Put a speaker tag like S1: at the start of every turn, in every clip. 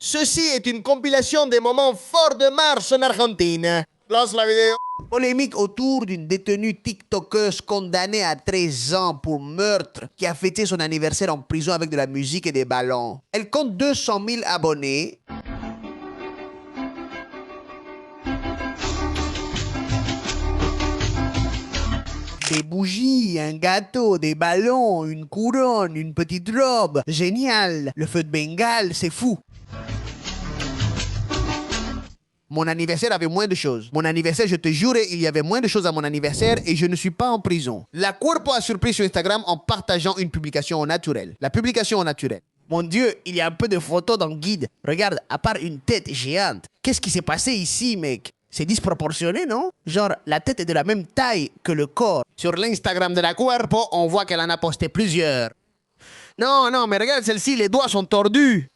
S1: Ceci est une compilation des moments forts de mars en Argentine. Lance la vidéo.
S2: Polémique autour d'une détenue TikTokeuse condamnée à 13 ans pour meurtre qui a fêté son anniversaire en prison avec de la musique et des ballons. Elle compte 200 000 abonnés. Des bougies, un gâteau, des ballons, une couronne, une petite robe. Génial. Le feu de Bengale, c'est fou. Mon anniversaire avait moins de choses. Mon anniversaire, je te jure, il y avait moins de choses à mon anniversaire et je ne suis pas en prison. La Cuerpo a surpris sur Instagram en partageant une publication au naturel. La publication au naturel. Mon Dieu, il y a un peu de photos dans le guide. Regarde, à part une tête géante. Qu'est-ce qui s'est passé ici, mec? C'est disproportionné, non? Genre, la tête est de la même taille que le corps. Sur l'Instagram de la Cuerpo, on voit qu'elle en a posté plusieurs. Non, non, mais regarde celle-ci, les doigts sont tordus.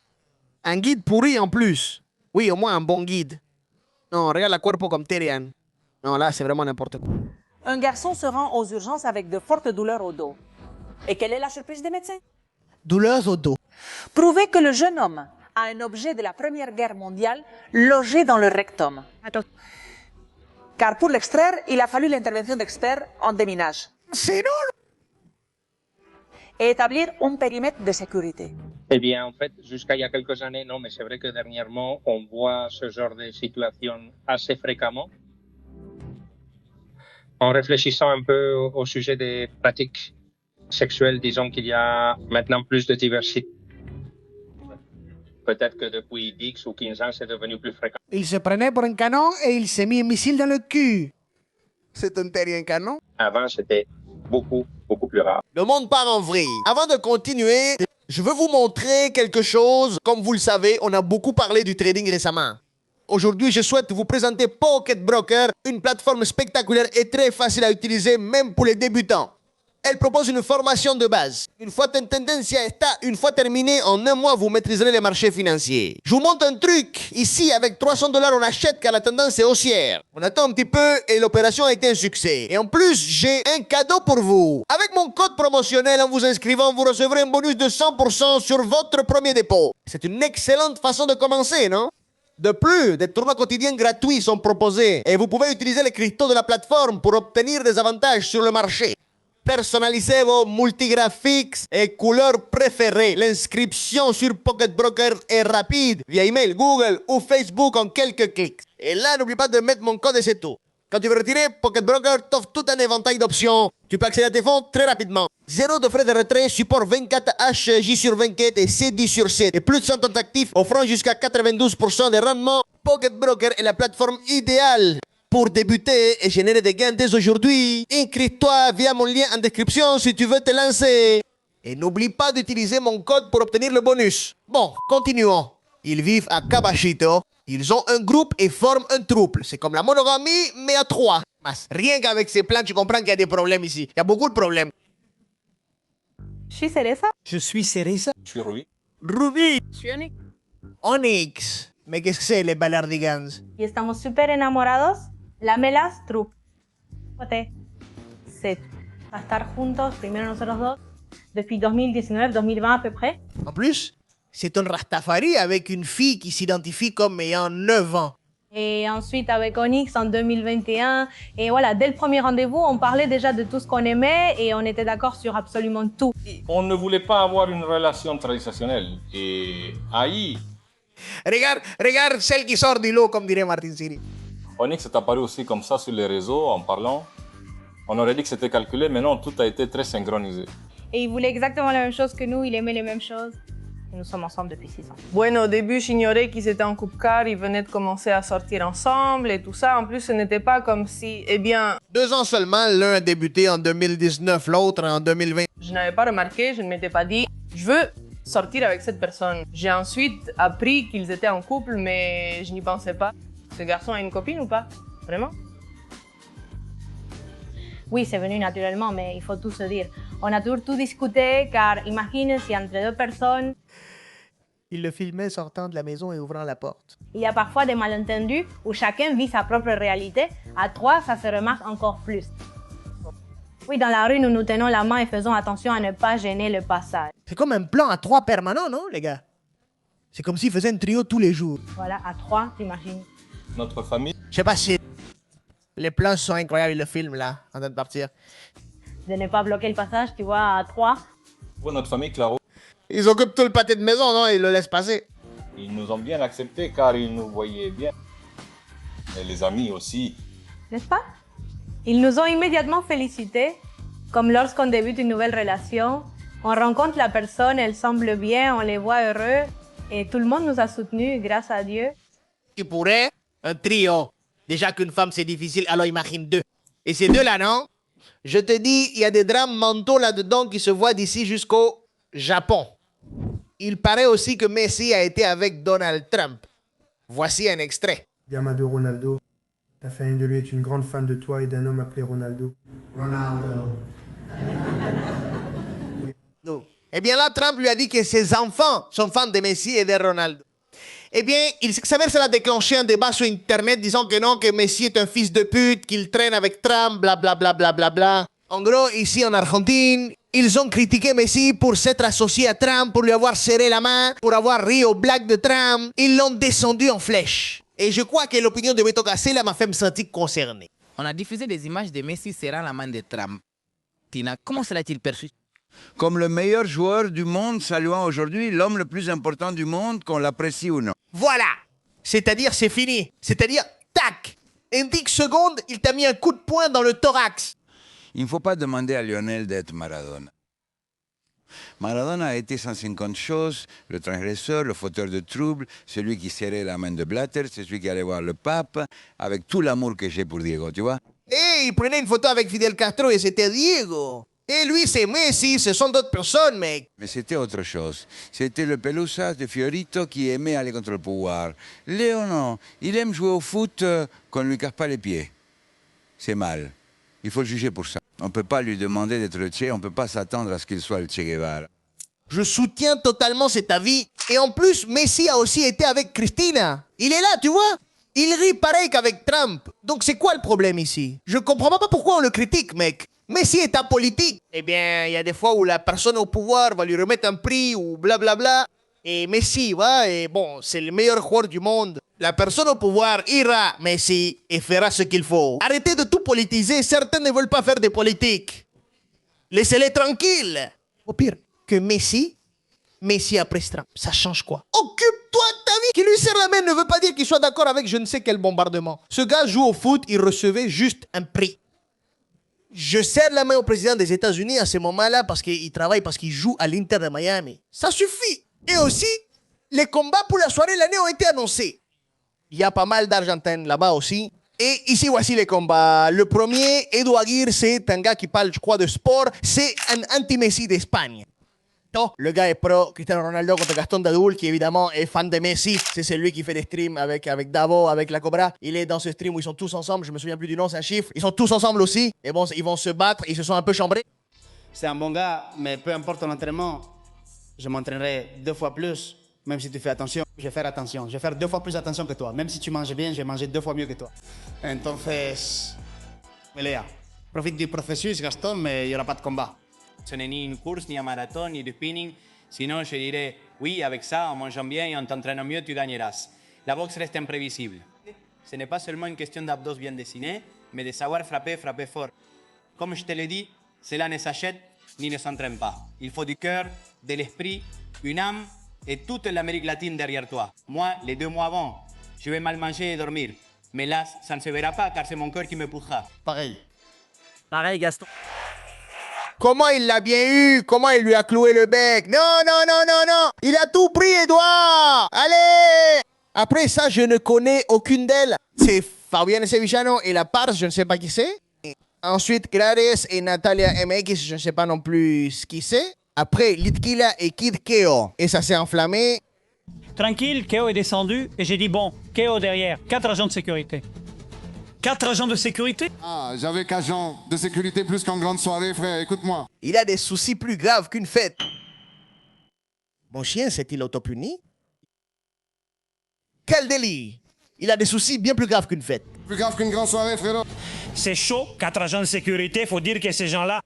S2: Un guide pourri en plus. Oui, au moins un bon guide. Non, regarde la Cuerpo comme Terian. Non, là, c'est vraiment n'importe quoi.
S3: Un garçon se rend aux urgences avec de fortes douleurs au dos. Et quelle est la surprise des médecins?
S2: Douleurs au dos.
S3: Prouver que le jeune homme a un objet de la Première Guerre mondiale logé dans le rectum. Car pour l'extraire, il a fallu l'intervention d'experts en déminage.
S2: C'est non.
S3: Et établir un périmètre de sécurité.
S4: Eh bien, en fait, jusqu'à il y a quelques années, non, mais c'est vrai que dernièrement, on voit ce genre de situation assez fréquemment. En réfléchissant un peu au sujet des pratiques sexuelles, disons qu'il y a maintenant plus de diversité. Peut-être que depuis 10 ou 15 ans, c'est devenu plus fréquent.
S2: Il se prenait pour un canon et il s'est mis un missile dans le cul. C'est un Terian canon?
S4: Avant, c'était beaucoup plus rare.
S1: Le monde part en vrille. Avant de continuer, je veux vous montrer quelque chose. Comme vous le savez, on a beaucoup parlé du trading récemment. Aujourd'hui, je souhaite vous présenter Pocket Broker, une plateforme spectaculaire et très facile à utiliser, même pour les débutants. Elle propose une formation de base. Une fois Tendencia está, une fois terminée, en un mois, vous maîtriserez les marchés financiers. Je vous montre un truc. Ici, avec 300 $, on achète car la tendance est haussière. On attend un petit peu et l'opération a été un succès. Et en plus, j'ai un cadeau pour vous. Avec mon code promotionnel, en vous inscrivant, vous recevrez un bonus de 100% sur votre premier dépôt. C'est une excellente façon de commencer, non? De plus, des tournois quotidiens gratuits sont proposés et vous pouvez utiliser les cryptos de la plateforme pour obtenir des avantages sur le marché. Personnalisez vos multigraphiques et couleurs préférées. L'inscription sur Pocket Broker est rapide via email, Google ou Facebook en quelques clics. Et là, n'oublie pas de mettre mon code et c'est tout. Quand tu veux retirer, Pocket Broker t'offre tout un éventail d'options. Tu peux accéder à tes fonds très rapidement. Zéro de frais de retrait, support 24 H, sur 24 et C10 sur 7. Et plus de 100 comptes actifs offrant jusqu'à 92% de rendement. Pocket Broker est la plateforme idéale pour débuter et générer des gains dès aujourd'hui. Inscris-toi via mon lien en description si tu veux te lancer. Et n'oublie pas d'utiliser mon code pour obtenir le bonus. Bon, continuons. Ils vivent à Cabachito. Ils ont un groupe et forment un trouble. C'est comme la monogamie, mais à 3. Rien qu'avec ces plans, tu comprends qu'il y a des problèmes ici. Il y a beaucoup de problèmes.
S3: Je suis Cereza.
S2: Je suis Cereza.
S4: Je suis Rui.
S2: Ruby.
S3: Je suis Onyx.
S2: Onyx. Mais qu'est-ce que c'est les balardigans?
S5: Y estamos súper enamorados. La Melas Troupe. C'est à estar juntos, primero nosotros dos, depuis 2019-2020 à peu près.
S2: En plus, c'est un Rastafari avec une fille qui s'identifie comme ayant 9 ans.
S5: Et ensuite avec Onyx en 2021. Et voilà, dès le premier rendez-vous, on parlait déjà de tout ce qu'on aimait et on était d'accord sur absolument tout.
S6: On ne voulait pas avoir une relation traditionnelle. Et ahí,
S2: Regarde celle qui sort du lot, comme dirait Martin Siri.
S6: Onyx est apparu aussi comme ça sur les réseaux en parlant. On aurait dit que c'était calculé, mais non, tout a été très synchronisé.
S5: Et il voulait exactement la même chose que nous, il aimait les mêmes choses. Et nous sommes ensemble depuis 6 ans.
S7: Bueno, au début, j'ignorais qu'ils étaient en couple car, ils venaient de commencer à sortir ensemble et tout ça. En plus, ce n'était pas comme si, eh bien...
S2: 2 ans seulement, l'un a débuté en 2019, l'autre en 2020.
S7: Je n'avais pas remarqué, je ne m'étais pas dit, je veux sortir avec cette personne. J'ai ensuite appris qu'ils étaient en couple, mais je n'y pensais pas. Ce garçon a une copine ou pas? Vraiment?
S5: Oui, c'est venu naturellement, mais il faut tout se dire. On a toujours tout discuté, car imagine si entre deux personnes...
S2: Il le filmait sortant de la maison et ouvrant la porte.
S5: Il y a parfois des malentendus où chacun vit sa propre réalité. À 3, ça se remarque encore plus. Oui, dans la rue, nous nous tenons la main et faisons attention à ne pas gêner le passage.
S2: C'est comme un plan à 3 permanent, non, les gars? C'est comme s'ils faisaient un trio tous les jours.
S5: Voilà, à 3, t'imagines.
S6: Notre famille,
S1: Je sais pas si... Les plans sont incroyables, le film, là, en train de partir.
S5: De ne pas bloquer le passage, tu vois, à 3.
S6: notre famille, Claro,
S1: Ils occupent tout le pâté de maison, non? Ils le laissent passer.
S6: ils nous ont bien acceptés car ils nous voyaient bien. Et les amis aussi.
S5: N'est-ce pas? Ils nous ont immédiatement félicités, comme lorsqu'on débute une nouvelle relation. On rencontre la personne, elle semble bien, on les voit heureux. Et tout le monde nous a soutenus, grâce à Dieu.
S1: Tu pourrais, un trio. Déjà qu'une femme, c'est difficile, alors imagine 2. Et ces deux-là, non? Je te dis, il y a des drames mentaux là-dedans qui se voient d'ici jusqu'au Japon. Il paraît aussi que Messi a été avec Donald Trump. Voici un extrait.
S8: Diamado Ronaldo, la famille de lui est une grande fan de toi et d'un homme appelé Ronaldo.
S1: Eh bien là, Trump lui a dit que ses enfants sont fans de Messi et de Ronaldo. Eh bien, il s'avère que ça a déclenché un débat sur Internet disant que non, que Messi est un fils de pute, qu'il traîne avec Trump, blablabla. Bla, bla, bla, bla. En gros, ici en Argentine, ils ont critiqué Messi pour s'être associé à Trump, pour lui avoir serré la main, pour avoir ri aux blagues de Trump. Ils l'ont descendu en flèche. Et je crois que l'opinion de Beto Casella m'a fait me sentir concerné.
S9: On a diffusé des images de Messi serrant la main de Trump. Tina, comment cela a-t-il perçu?
S10: Comme le meilleur joueur du monde, saluant aujourd'hui l'homme le plus important du monde, qu'on l'apprécie ou non.
S1: Voilà. C'est-à-dire, c'est fini. C'est-à-dire, tac. En 10 secondes, il t'a mis un coup de poing dans le thorax.
S10: Il ne faut pas demander à Lionel d'être Maradona. Maradona a été 150 choses, le transgresseur, le fauteur de troubles, celui qui serrait la main de Blatter, c'est celui qui allait voir le pape, avec tout l'amour que j'ai pour Diego, tu vois.
S1: Et il prenait une photo avec Fidel Castro et c'était Diego. Et lui, c'est Messi, ce sont d'autres personnes, mec.
S10: Mais c'était autre chose. C'était le Pelusa de Fiorito qui aimait aller contre le pouvoir. Léo, non, il aime jouer au foot qu'on ne lui casse pas les pieds. C'est mal. Il faut le juger pour ça. On ne peut pas lui demander d'être le Che, on ne peut pas s'attendre à ce qu'il soit le Che Guevara.
S1: Je soutiens totalement cet avis. Et en plus, Messi a aussi été avec Cristina. Il est là, tu vois. Il rit pareil qu'avec Trump. Donc c'est quoi le problème ici? Je comprends pas pourquoi on le critique, mec. Messi est apolitique. Eh bien, il y a des fois où la personne au pouvoir va lui remettre un prix ou blablabla. Et Messi, et bon, c'est le meilleur joueur du monde. La personne au pouvoir ira, Messi, et fera ce qu'il faut. Arrêtez de tout politiser. Certains ne veulent pas faire de politique. Laissez-les tranquilles. Au pire, que Messi après Trump, ça change quoi? Occupe-toi de ta vie. Qui lui serre la main ne veut pas dire qu'il soit d'accord avec je ne sais quel bombardement. Ce gars joue au foot, il recevait juste un prix. Je serre la main au président des États-Unis à ce moment-là parce qu'il travaille, parce qu'il joue à l'Inter de Miami. Ça suffit. Et aussi, les combats pour la soirée de l'année ont été annoncés. Il y a pas mal d'Argentins là-bas aussi. Et ici, voici les combats. Le premier, Edu Aguirre, c'est un gars qui parle, je crois, de sport. C'est un anti-Messi d'Espagne. Le gars est pro Cristiano Ronaldo contre Gaston Dadoul, qui évidemment est fan de Messi. C'est celui qui fait des streams avec Davo, avec la Cobra. Il est dans ce stream où ils sont tous ensemble. Je me souviens plus du nom, c'est un chiffre. Ils sont tous ensemble aussi. Et bon, ils vont se battre. Ils se sont un peu chambrés.
S11: C'est un bon gars, mais peu importe ton entraînement, je m'entraînerai 2 fois plus. Même si tu fais attention, je vais faire attention. Je vais faire 2 fois plus attention que toi. Même si tu manges bien, je vais manger 2 fois mieux que toi. Entonces, pelea. Profite du processus, Gaston, mais il n'y aura pas de combat.
S12: Ce n'est ni une course, ni un marathon, ni du spinning. Sinon, je dirais, oui, avec ça, en mangeant bien et en t'entraînant mieux, tu gagneras. La boxe reste imprévisible. Ce n'est pas seulement une question d'abdos bien dessinés, mais de savoir frapper fort. Comme je te l'ai dit, cela ne s'achète ni ne s'entraîne pas. Il faut du cœur, de l'esprit, une âme et toute l'Amérique latine derrière toi. Moi, les 2 mois avant, je vais mal manger et dormir. Mais là, ça ne se verra pas car c'est mon cœur qui me poussera.
S1: Pareil.
S9: Pareil, Gaston.
S1: Comment il l'a bien eu? Comment il lui a cloué le bec? Non. Il a tout pris, Edouard. Allez. Après ça, je ne connais aucune d'elles. C'est Fabienne Sevillano et La Pars, je ne sais pas qui c'est. Ensuite, Gladys et Natalia MX, je ne sais pas non plus qui c'est. Après, Litkila et Kid Keo. Et ça s'est enflammé.
S13: Tranquille, Keo est descendu et j'ai dit bon, Keo derrière, 4 agents de sécurité. 4 agents de sécurité?
S14: Ah, j'avais qu'agent de sécurité plus qu'en grande soirée, frère, écoute-moi.
S1: Il a des soucis plus graves qu'une fête. Mon chien s'est-il autopuni? Quel délit! Il a des soucis bien plus graves qu'une fête.
S14: Plus grave qu'une grande soirée, frérot.
S13: C'est chaud, 4 agents de sécurité, faut dire que ces gens-là...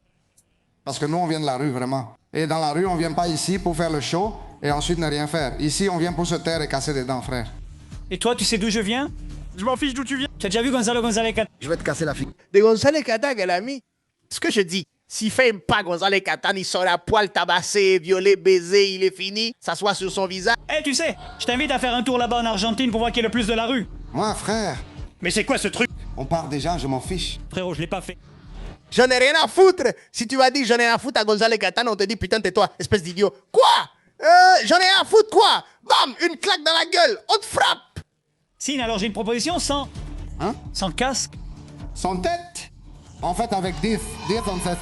S14: Parce que nous, on vient de la rue, vraiment. Et dans la rue, on vient pas ici pour faire le show. et ensuite ne rien faire. Ici, on vient pour se taire et casser des dents, frère.
S13: Et toi, tu sais d'où je viens? Je m'en fiche d'où tu viens. Tu as déjà vu Gonzalo González Catán?
S2: Je vais te casser la fille.
S1: De González Catán, quel ami. Ce que je dis, s'il fait pas González Catán, il sort à poil tabassé, violé, baisé, il est fini, s'assoit sur son visage.
S13: Eh, tu sais, je t'invite à faire un tour là-bas en Argentine pour voir qui est le plus de la rue.
S14: Moi, frère.
S13: Mais c'est quoi ce truc?
S14: On parle des gens, je m'en fiche.
S13: Frérot, je l'ai pas fait.
S1: J'en ai rien à foutre. Si tu vas dire j'en ai rien à foutre à González Catán, on te dit putain, tais-toi, espèce d'idiot. Quoi? J'en ai rien à foutre, quoi? Bam, une claque dans la gueule, on te frappe.
S13: Signe, alors j'ai une proposition sans...
S14: Hein?
S13: Sans casque.
S14: Sans tête? En fait, avec 10 en fait.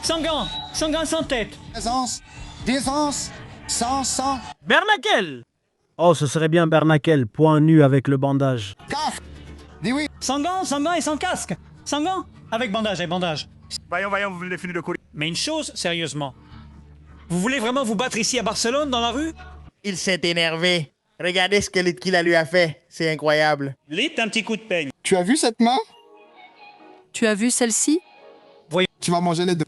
S13: Sans gants, sans tête.
S14: 10 onces, 100.
S15: Bernaquel! Oh, ce serait bien Bernaquel, point nu avec le bandage.
S14: Casque! Dis oui.
S13: Sans gants et sans casque. Sans gants, avec bandage. Voyons, vous venez de finir de courir. Mais une chose, sérieusement. Vous voulez vraiment vous battre ici à Barcelone, dans la rue?
S1: Il s'est énervé. Regardez ce que Litquila lui a fait. C'est incroyable.
S13: Lit, un petit coup de peigne.
S14: Tu as vu cette main?
S16: Tu as vu celle-ci?
S13: Voyons.
S14: Tu vas manger les deux.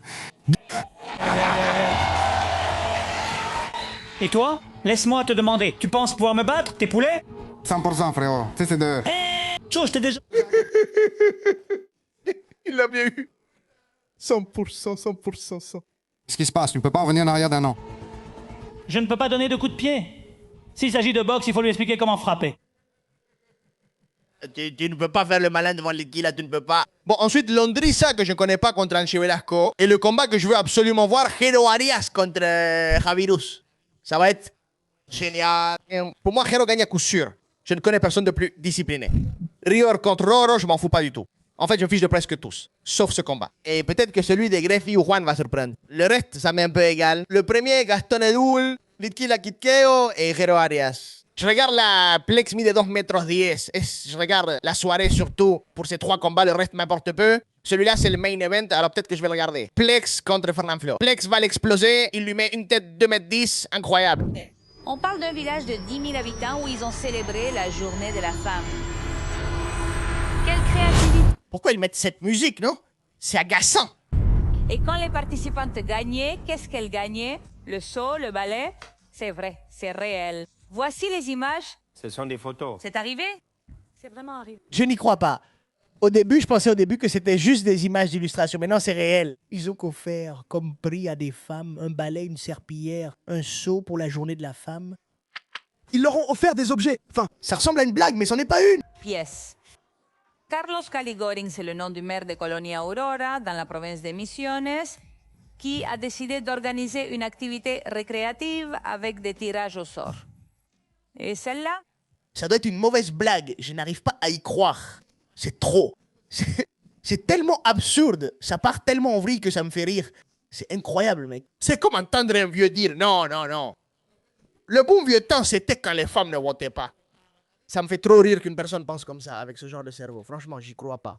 S13: Et toi? Laisse-moi te demander. Tu penses pouvoir me battre, tes poulets?
S14: 100%, frérot. C'est de...
S13: Chose, t'es déjà...
S1: Il l'a bien eu. 100%.
S14: Qu'est-ce qui se passe? Tu ne peux pas revenir en arrière d'un an.
S13: Je ne peux pas donner de coups de pied. S'il s'agit de boxe, il faut lui expliquer comment frapper.
S1: Tu ne peux pas faire le malin devant Litquila, tu ne peux pas. Bon, ensuite, Londrisa, que je ne connais pas, contre Anche Velasco. Et le combat que je veux absolument voir, Jero Arias contre Javirus. Ça va être génial. Pour moi, Jero gagne à coup sûr. Je ne connais personne de plus discipliné. Rior contre Roro, je m'en fous pas du tout. En fait, je fiche de presque tous, sauf ce combat. Et peut-être que celui de Greffi ou Juan va surprendre. Le reste, ça m'est un peu égal. Le premier, Gaston Edul, Litquila Quitkeo et Jero Arias. Je regarde la Plex Mi de 2,10 mètres. Je regarde la soirée surtout pour ces 3 combats, le reste m'importe peu. Celui-là, c'est le main event, alors peut-être que je vais le regarder. Plex contre Fernand Flo. Plex va l'exploser, il lui met une tête 2,10 mètres, incroyable.
S17: On parle d'un village de 10 000 habitants où ils ont célébré la journée de la femme. Quelle créativité!
S1: Pourquoi ils mettent cette musique, non? C'est agaçant.
S17: Et quand les participantes gagnaient, qu'est-ce qu'elles gagnaient? Le saut, le ballet? C'est vrai, c'est réel. Voici les images.
S15: Ce sont des photos.
S17: C'est arrivé? C'est vraiment arrivé.
S1: Je n'y crois pas. Au début, je pensais que c'était juste des images d'illustration, mais non, c'est réel. Ils ont offert comme prix à des femmes un balai, une serpillière, un seau pour la journée de la femme. Ils leur ont offert des objets. Enfin, ça ressemble à une blague, mais c'en est pas une.
S17: Pièce. Carlos Caligorin, c'est le nom du maire de Colonia Aurora, dans la province de Misiones, qui a décidé d'organiser une activité récréative avec des tirages au sort. Et celle-là?
S1: Ça doit être une mauvaise blague. Je n'arrive pas à y croire. C'est trop. C'est tellement absurde. Ça part tellement en vrille que ça me fait rire. C'est incroyable, mec. C'est comme entendre un vieux dire non. Le bon vieux temps, c'était quand les femmes ne votaient pas. Ça me fait trop rire qu'une personne pense comme ça, avec ce genre de cerveau. Franchement, j'y crois pas.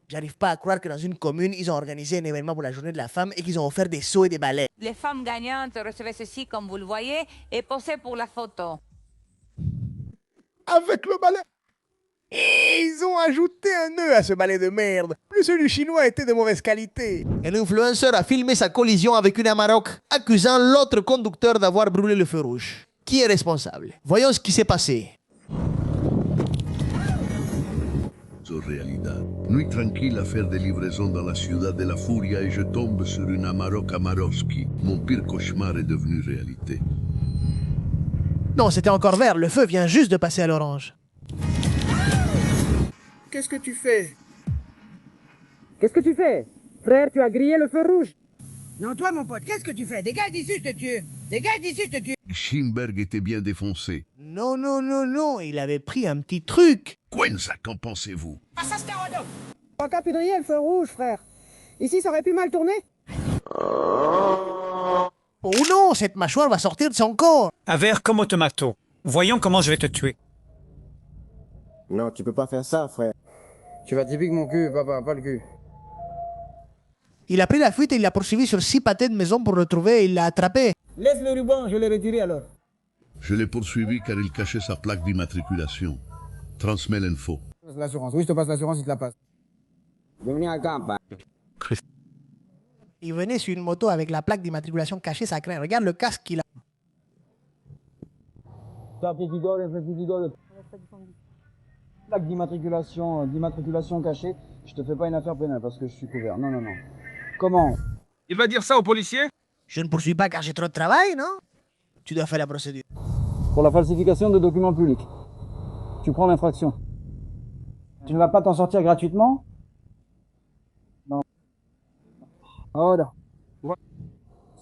S1: J'arrive pas à croire que dans une commune, ils ont organisé un événement pour la journée de la femme et qu'ils ont offert des seaux et des balais.
S17: Les femmes gagnantes recevaient ceci, comme vous le voyez, et posaient pour la photo.
S1: Avec le balai. Et ils ont ajouté un nœud à ce balai de merde. Plus celui chinois était de mauvaise qualité. Un influenceur a filmé sa collision avec une Amarok, accusant l'autre conducteur d'avoir brûlé le feu rouge. Qui est responsable? Voyons ce qui s'est passé.
S18: Realidad. Nuit tranquille à faire des livraisons dans la ciudad de la furia et je tombe sur une Amarok Amarowski. Mon pire cauchemar est devenu réalité.
S1: Non, c'était encore vert. Le feu vient juste de passer à l'orange.
S19: Qu'est-ce que tu fais?
S20: Qu'est-ce que tu fais? Frère, tu as grillé le feu rouge.
S19: Non, toi, mon pote, qu'est-ce que tu fais? Dégage d'ici, je te tue. Dégage d'ici, je te tue.
S18: Schimberg était bien défoncé.
S1: Non, il avait pris un petit truc.
S18: Quenza, qu'en pensez-vous?
S20: Pas qu'à griller le feu rouge, frère. Ici, ça aurait pu mal tourner.
S1: Oh non, cette mâchoire va sortir de son corps.
S13: Un verre comme au tomato. Voyons comment je vais te tuer.
S20: Non, tu peux pas faire ça, frère. Tu vas typique mon cul, papa, pas le cul.
S1: Il a pris la fuite et il l'a poursuivi sur 6 pâtés de maison pour le trouver et il l'a attrapé.
S20: Laisse le ruban, je l'ai retiré alors.
S18: Je l'ai poursuivi car il cachait sa plaque d'immatriculation. Transmets l'info.
S20: L'assurance, oui, je te passe l'assurance, il te la passe. Bienvenue à camp.
S2: Il venait sur une moto avec la plaque d'immatriculation cachée, ça craint. Regarde le casque qu'il a.
S20: Plaque d'immatriculation cachée, je te fais pas une affaire pénale parce que je suis couvert. Non, non, non. Comment?
S21: Il va dire ça aux policiers?
S2: Je ne poursuis pas car j'ai trop de travail, non? Tu dois faire la procédure.
S20: Pour la falsification de documents publics. Tu prends l'infraction. Tu ne vas pas t'en sortir gratuitement? Non. Oh là.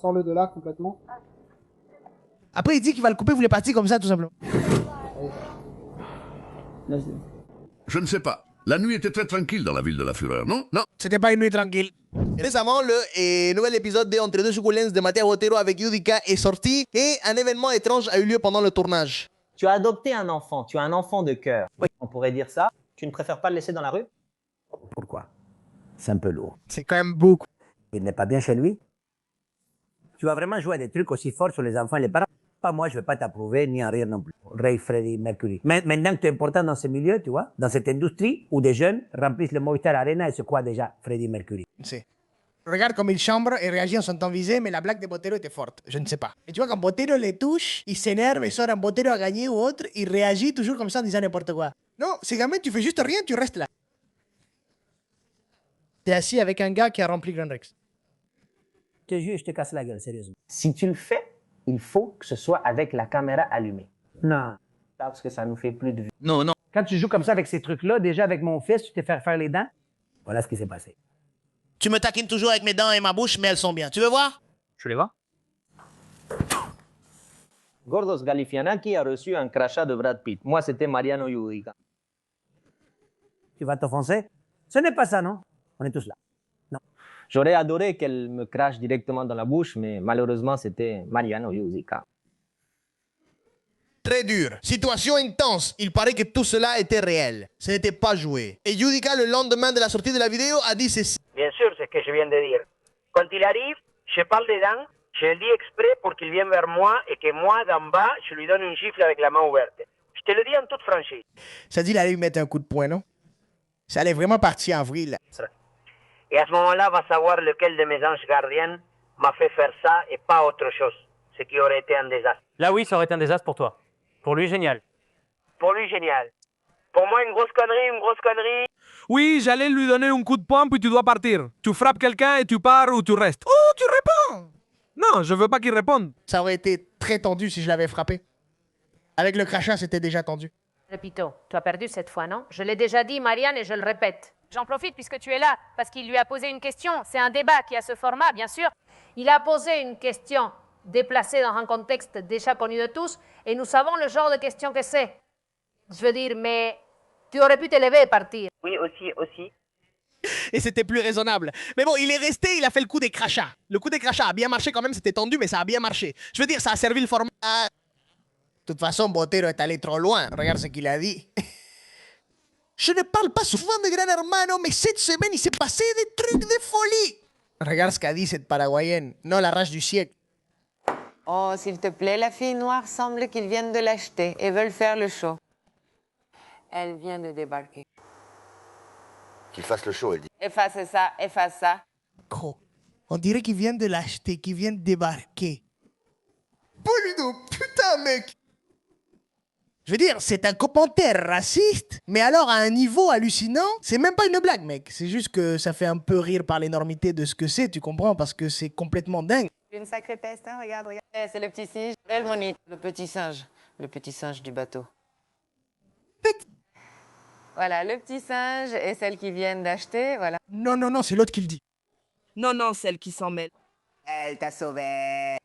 S20: Sors-le de là complètement.
S2: Après, il dit qu'il va le couper, vous voulez partir comme ça, tout simplement.
S18: Je ne sais pas. La nuit était très tranquille dans la ville de la Fureur, non?
S2: Non, c'était pas une nuit tranquille.
S1: Récemment, le nouvel épisode de Entre deux succulences de Mattia Botero avec Yudica est sorti et un événement étrange a eu lieu pendant le tournage.
S22: Tu as adopté un enfant, tu as un enfant de cœur. Oui. On pourrait dire ça. Tu ne préfères pas le laisser dans la rue?
S23: Pourquoi? C'est un peu lourd.
S2: C'est quand même beaucoup.
S23: Il n'est pas bien chez lui? Tu vas vraiment jouer à des trucs aussi forts sur les enfants et les parents? Pas moi, je ne vais pas t'approuver ni en rire non plus. Ray Freddie Mercury. Maintenant que tu es important dans ce milieu, tu vois, dans cette industrie où des jeunes remplissent le Movistar Arena et se croient déjà Freddie Mercury.
S2: C'est. Regarde comme il chambre et réagit en sentant visé, mais la blague de Botero était forte. Je ne sais pas. Et tu vois, quand Botero les touche, il s'énerve et sort un Botero à gagner ou autre, il réagit toujours comme ça en disant n'importe quoi. Non, ces gamins, tu fais juste rien, tu restes là. T'es assis avec un gars qui a rempli Grand Rex.
S23: Je te jure, je te casse la gueule, sérieusement.
S22: Si tu le fais, il faut que ce soit avec la caméra allumée.
S23: Non.
S22: Parce que ça nous fait plus de vues.
S23: Non, non. Quand tu joues comme ça avec ces trucs-là, déjà avec mon fils, tu t'es fait faire les dents. Voilà ce qui s'est passé.
S2: Tu me taquines toujours avec mes dents et ma bouche, mais elles sont bien. Tu veux voir?
S22: Je les vois. Gordos Galifianakis a reçu un crachat de Brad Pitt. Moi, c'était Mariano Yudica.
S23: Tu vas t'offenser? Ce n'est pas ça, non? On est tous là. Non.
S22: J'aurais adoré qu'elle me crache directement dans la bouche, mais malheureusement, c'était Mariano Yudica.
S1: Très dur. Situation intense. Il paraît que tout cela était réel. Ce n'était pas joué. Et Yudica, le lendemain de la sortie de la vidéo, a dit ceci.
S24: Bien sûr, c'est ce que je viens de dire. Quand il arrive, je parle dedans, je le dis exprès pour qu'il vienne vers moi et que moi, d'en bas, je lui donne une gifle avec la main ouverte. Je te le dis en toute franchise.
S2: Ça dit qu'il allait lui mettre un coup de poing, non? Ça allait vraiment partir en vrille, là.
S24: Et à ce moment-là, va savoir lequel de mes anges gardiens m'a fait faire ça et pas autre chose. Ce qui aurait été un désastre.
S25: Là, oui, ça aurait été un désastre pour toi. Pour lui, génial.
S24: Pour lui, génial. Pour moi, une grosse connerie.
S21: Oui, j'allais lui donner un coup de poing puis tu dois partir. Tu frappes quelqu'un et tu pars ou tu restes.
S2: Oh, tu réponds!
S21: Non, je veux pas qu'il réponde.
S2: Ça aurait été très tendu si je l'avais frappé. Avec le crachat, c'était déjà tendu.
S26: Repito, tu as perdu cette fois, non? Je l'ai déjà dit, Marianne, et je le répète. J'en profite puisque tu es là, parce qu'il lui a posé une question. C'est un débat qui a ce format, bien sûr. Il a posé une question déplacée dans un contexte déjà connu de tous, et nous savons le genre de question que c'est. Je veux dire, mais tu aurais pu te lever et partir.
S24: Oui, aussi.
S2: Et c'était plus raisonnable. Mais bon, il est resté, il a fait le coup des crachats. Le coup des crachats a bien marché quand même, c'était tendu, mais ça a bien marché. Je veux dire, ça a servi le format. De toute façon, Botero est allé trop loin. Regarde ce qu'il a dit. Je ne parle pas souvent de Gran Hermano, mais cette semaine, il s'est passé des trucs de folie. Regarde ce qu'a dit cette Paraguayenne. Non, la rage du siècle.
S27: Oh, s'il te plaît, la fille noire semble qu'ils viennent de l'acheter et veulent faire le show. Elle vient de débarquer.
S18: Qu'il fasse le show, elle dit.
S27: Efface ça.
S2: Oh, on dirait qu'ils viennent de l'acheter, qu'ils viennent de débarquer. Boludo, putain, mec! Je veux dire, c'est un commentaire raciste, mais alors à un niveau hallucinant, c'est même pas une blague, mec. C'est juste que ça fait un peu rire par l'énormité de ce que c'est, tu comprends, parce que c'est complètement dingue.
S27: Une sacrée peste, hein, regarde. C'est le petit singe. Elle monite. Le petit singe du bateau. Voilà, le petit singe et celle qui viennent d'acheter, voilà.
S2: Non, c'est l'autre qui le dit.
S27: Non, celle qui s'en mêle. Elle t'a sauvé.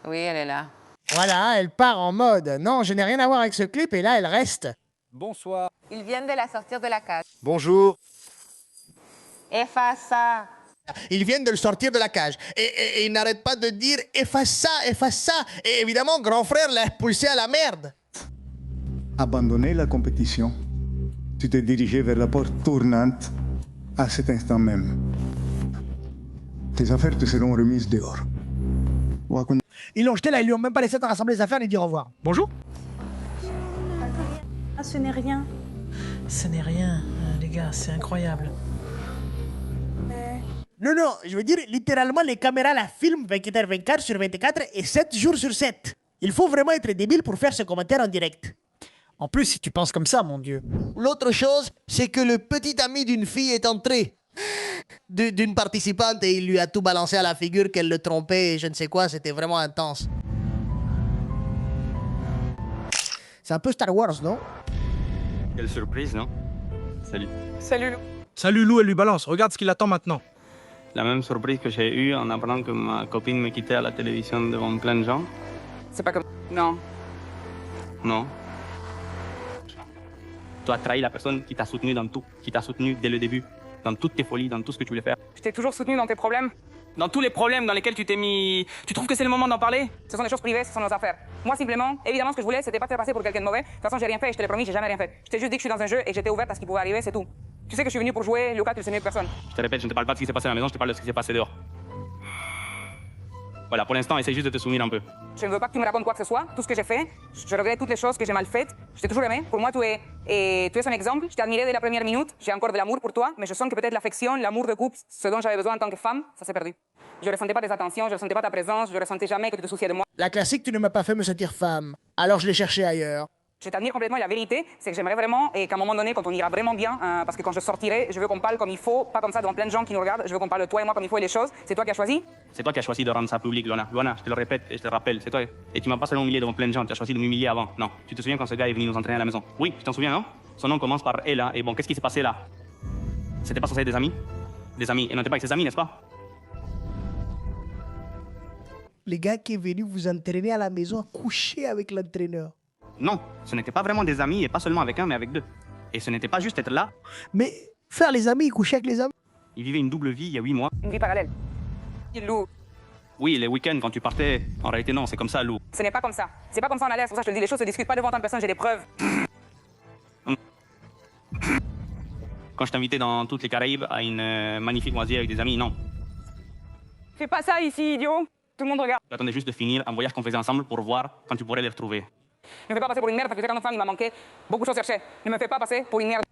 S27: Oui, elle est là.
S2: Voilà, elle part en mode « Non, je n'ai rien à voir avec ce clip » et là, elle reste.
S21: Bonsoir.
S27: Ils viennent de la sortir de la cage.
S21: Bonjour.
S27: Efface ça.
S2: Ils viennent de le sortir de la cage. Et ils n'arrêtent pas de dire « Efface ça ». Et évidemment, grand frère l'a expulsé à la merde.
S28: Abandonner la compétition. Tu t'es dirigé vers la porte tournante à cet instant même. Tes affaires te seront remises dehors.
S2: Ils l'ont jeté là, ils lui ont même pas laissé rassembler les affaires ni dire au revoir. Bonjour.
S29: Ah, ce n'est rien. Ce n'est rien, les gars, c'est incroyable.
S1: Non, non, je veux dire, littéralement, les caméras la filment 24h24 sur 24 et 7 jours sur 7. Il faut vraiment être débile pour faire ce commentaire en direct.
S13: En plus, si tu penses comme ça, mon Dieu.
S2: L'autre chose, c'est que le petit ami d'une fille est entré d'une participante et il lui a tout balancé à la figure qu'elle le trompait et je ne sais quoi, c'était vraiment intense.
S1: C'est un peu Star Wars, non?
S3: Quelle surprise, non? Salut.
S27: Salut Lou.
S21: Salut Lou, elle lui balance. Regarde ce qui l'attend maintenant.
S3: La même surprise que j'ai eue en apprenant que ma copine me quittait à la télévision devant plein de gens.
S27: C'est pas comme... Non.
S3: Non. Tu as trahi la personne qui t'a soutenu dans tout, qui t'a soutenu dès le début, dans toutes tes folies, dans tout ce que tu voulais faire.
S27: Je t'ai toujours soutenu dans tes problèmes.
S3: Dans tous les problèmes dans lesquels tu t'es mis... Tu trouves que c'est le moment d'en parler?
S27: Ce sont des choses privées, ce sont nos affaires. Moi, simplement, évidemment, ce que je voulais, c'était pas te faire passer pour quelqu'un de mauvais. De toute façon, j'ai rien fait et je te l'ai promis, j'ai jamais rien fait. Je t'ai juste dit que je suis dans un jeu et j'étais ouverte à ce qui pouvait arriver, c'est tout. Tu sais que je suis venu pour jouer, Lucas, tu le sais mieux que personne.
S3: Je te répète, je ne te parle pas de ce qui s'est passé à la maison, je te parle de ce qui s'est passé dehors. Voilà, pour l'instant, essaie juste de te souvenir un peu.
S27: Je ne veux pas que tu me racontes quoi que ce soit. Tout ce que j'ai fait, je regrette toutes les choses que j'ai mal faites. Je t'ai toujours aimé. Pour moi, tu es un exemple. Je t'ai admiré dès la première minute. J'ai encore de l'amour pour toi, mais je sens que peut-être l'affection, l'amour de couple, ce dont j'avais besoin en tant que femme, ça s'est perdu. Je ne ressentais pas des attentions, je ne ressentais pas ta présence, je ne ressentais jamais que tu te souciais de moi.
S1: La classique, tu ne m'as pas fait me sentir femme. Alors je l'ai cherché ailleurs.
S27: Je t'admire complètement et la vérité, c'est que j'aimerais vraiment, et qu'à un moment donné, quand on ira vraiment bien, parce que quand je sortirai, je veux qu'on parle comme il faut, pas comme ça devant plein de gens qui nous regardent, je veux qu'on parle de toi et moi comme il faut et les choses. C'est toi qui as choisi?
S3: C'est toi qui as choisi de rendre ça public, Luana. Luana, je te le répète et je te le rappelle, c'est toi. Et tu m'as pas seulement humilié devant plein de gens, tu as choisi de m'humilier avant. Non, tu te souviens quand ce gars est venu nous entraîner à la maison? Oui, tu t'en souviens, non? Son nom commence par Ella, et bon, qu'est-ce qui s'est passé là? C'était pas censé être des amis? Des amis, et non, t'es pas avec ses amis, n'est-ce pas?
S1: Le gars qui est venu vous entraîner à la maison a couché avec l'entraîneur.
S3: Non, ce n'était pas vraiment des amis, et pas seulement avec un, mais avec deux. Et ce n'était pas juste être là.
S1: Mais faire les amis, coucher avec les amis?
S3: Il vivait une double vie il y a 8 mois.
S27: Une vie parallèle. Lou.
S3: Oui, les week-ends quand tu partais, en réalité non, c'est comme ça, Lou.
S27: Ce n'est pas comme ça. C'est pas comme ça en allait, c'est pour ça que je te le dis, les choses se discutent pas devant tant de personnes, j'ai des preuves.
S3: Quand je t'invitais dans toutes les Caraïbes à une magnifique moisière avec des amis, non.
S27: Fais pas ça ici, idiot. Tout le monde regarde.
S3: J'attendais juste de finir un voyage qu'on faisait ensemble pour voir quand tu pourrais les retrouver.
S27: Ne me fais pas passer pour une merde parce que tu es quand femme, il m'a manqué. Beaucoup de choses cherchées. Ne me fais pas passer pour une merde.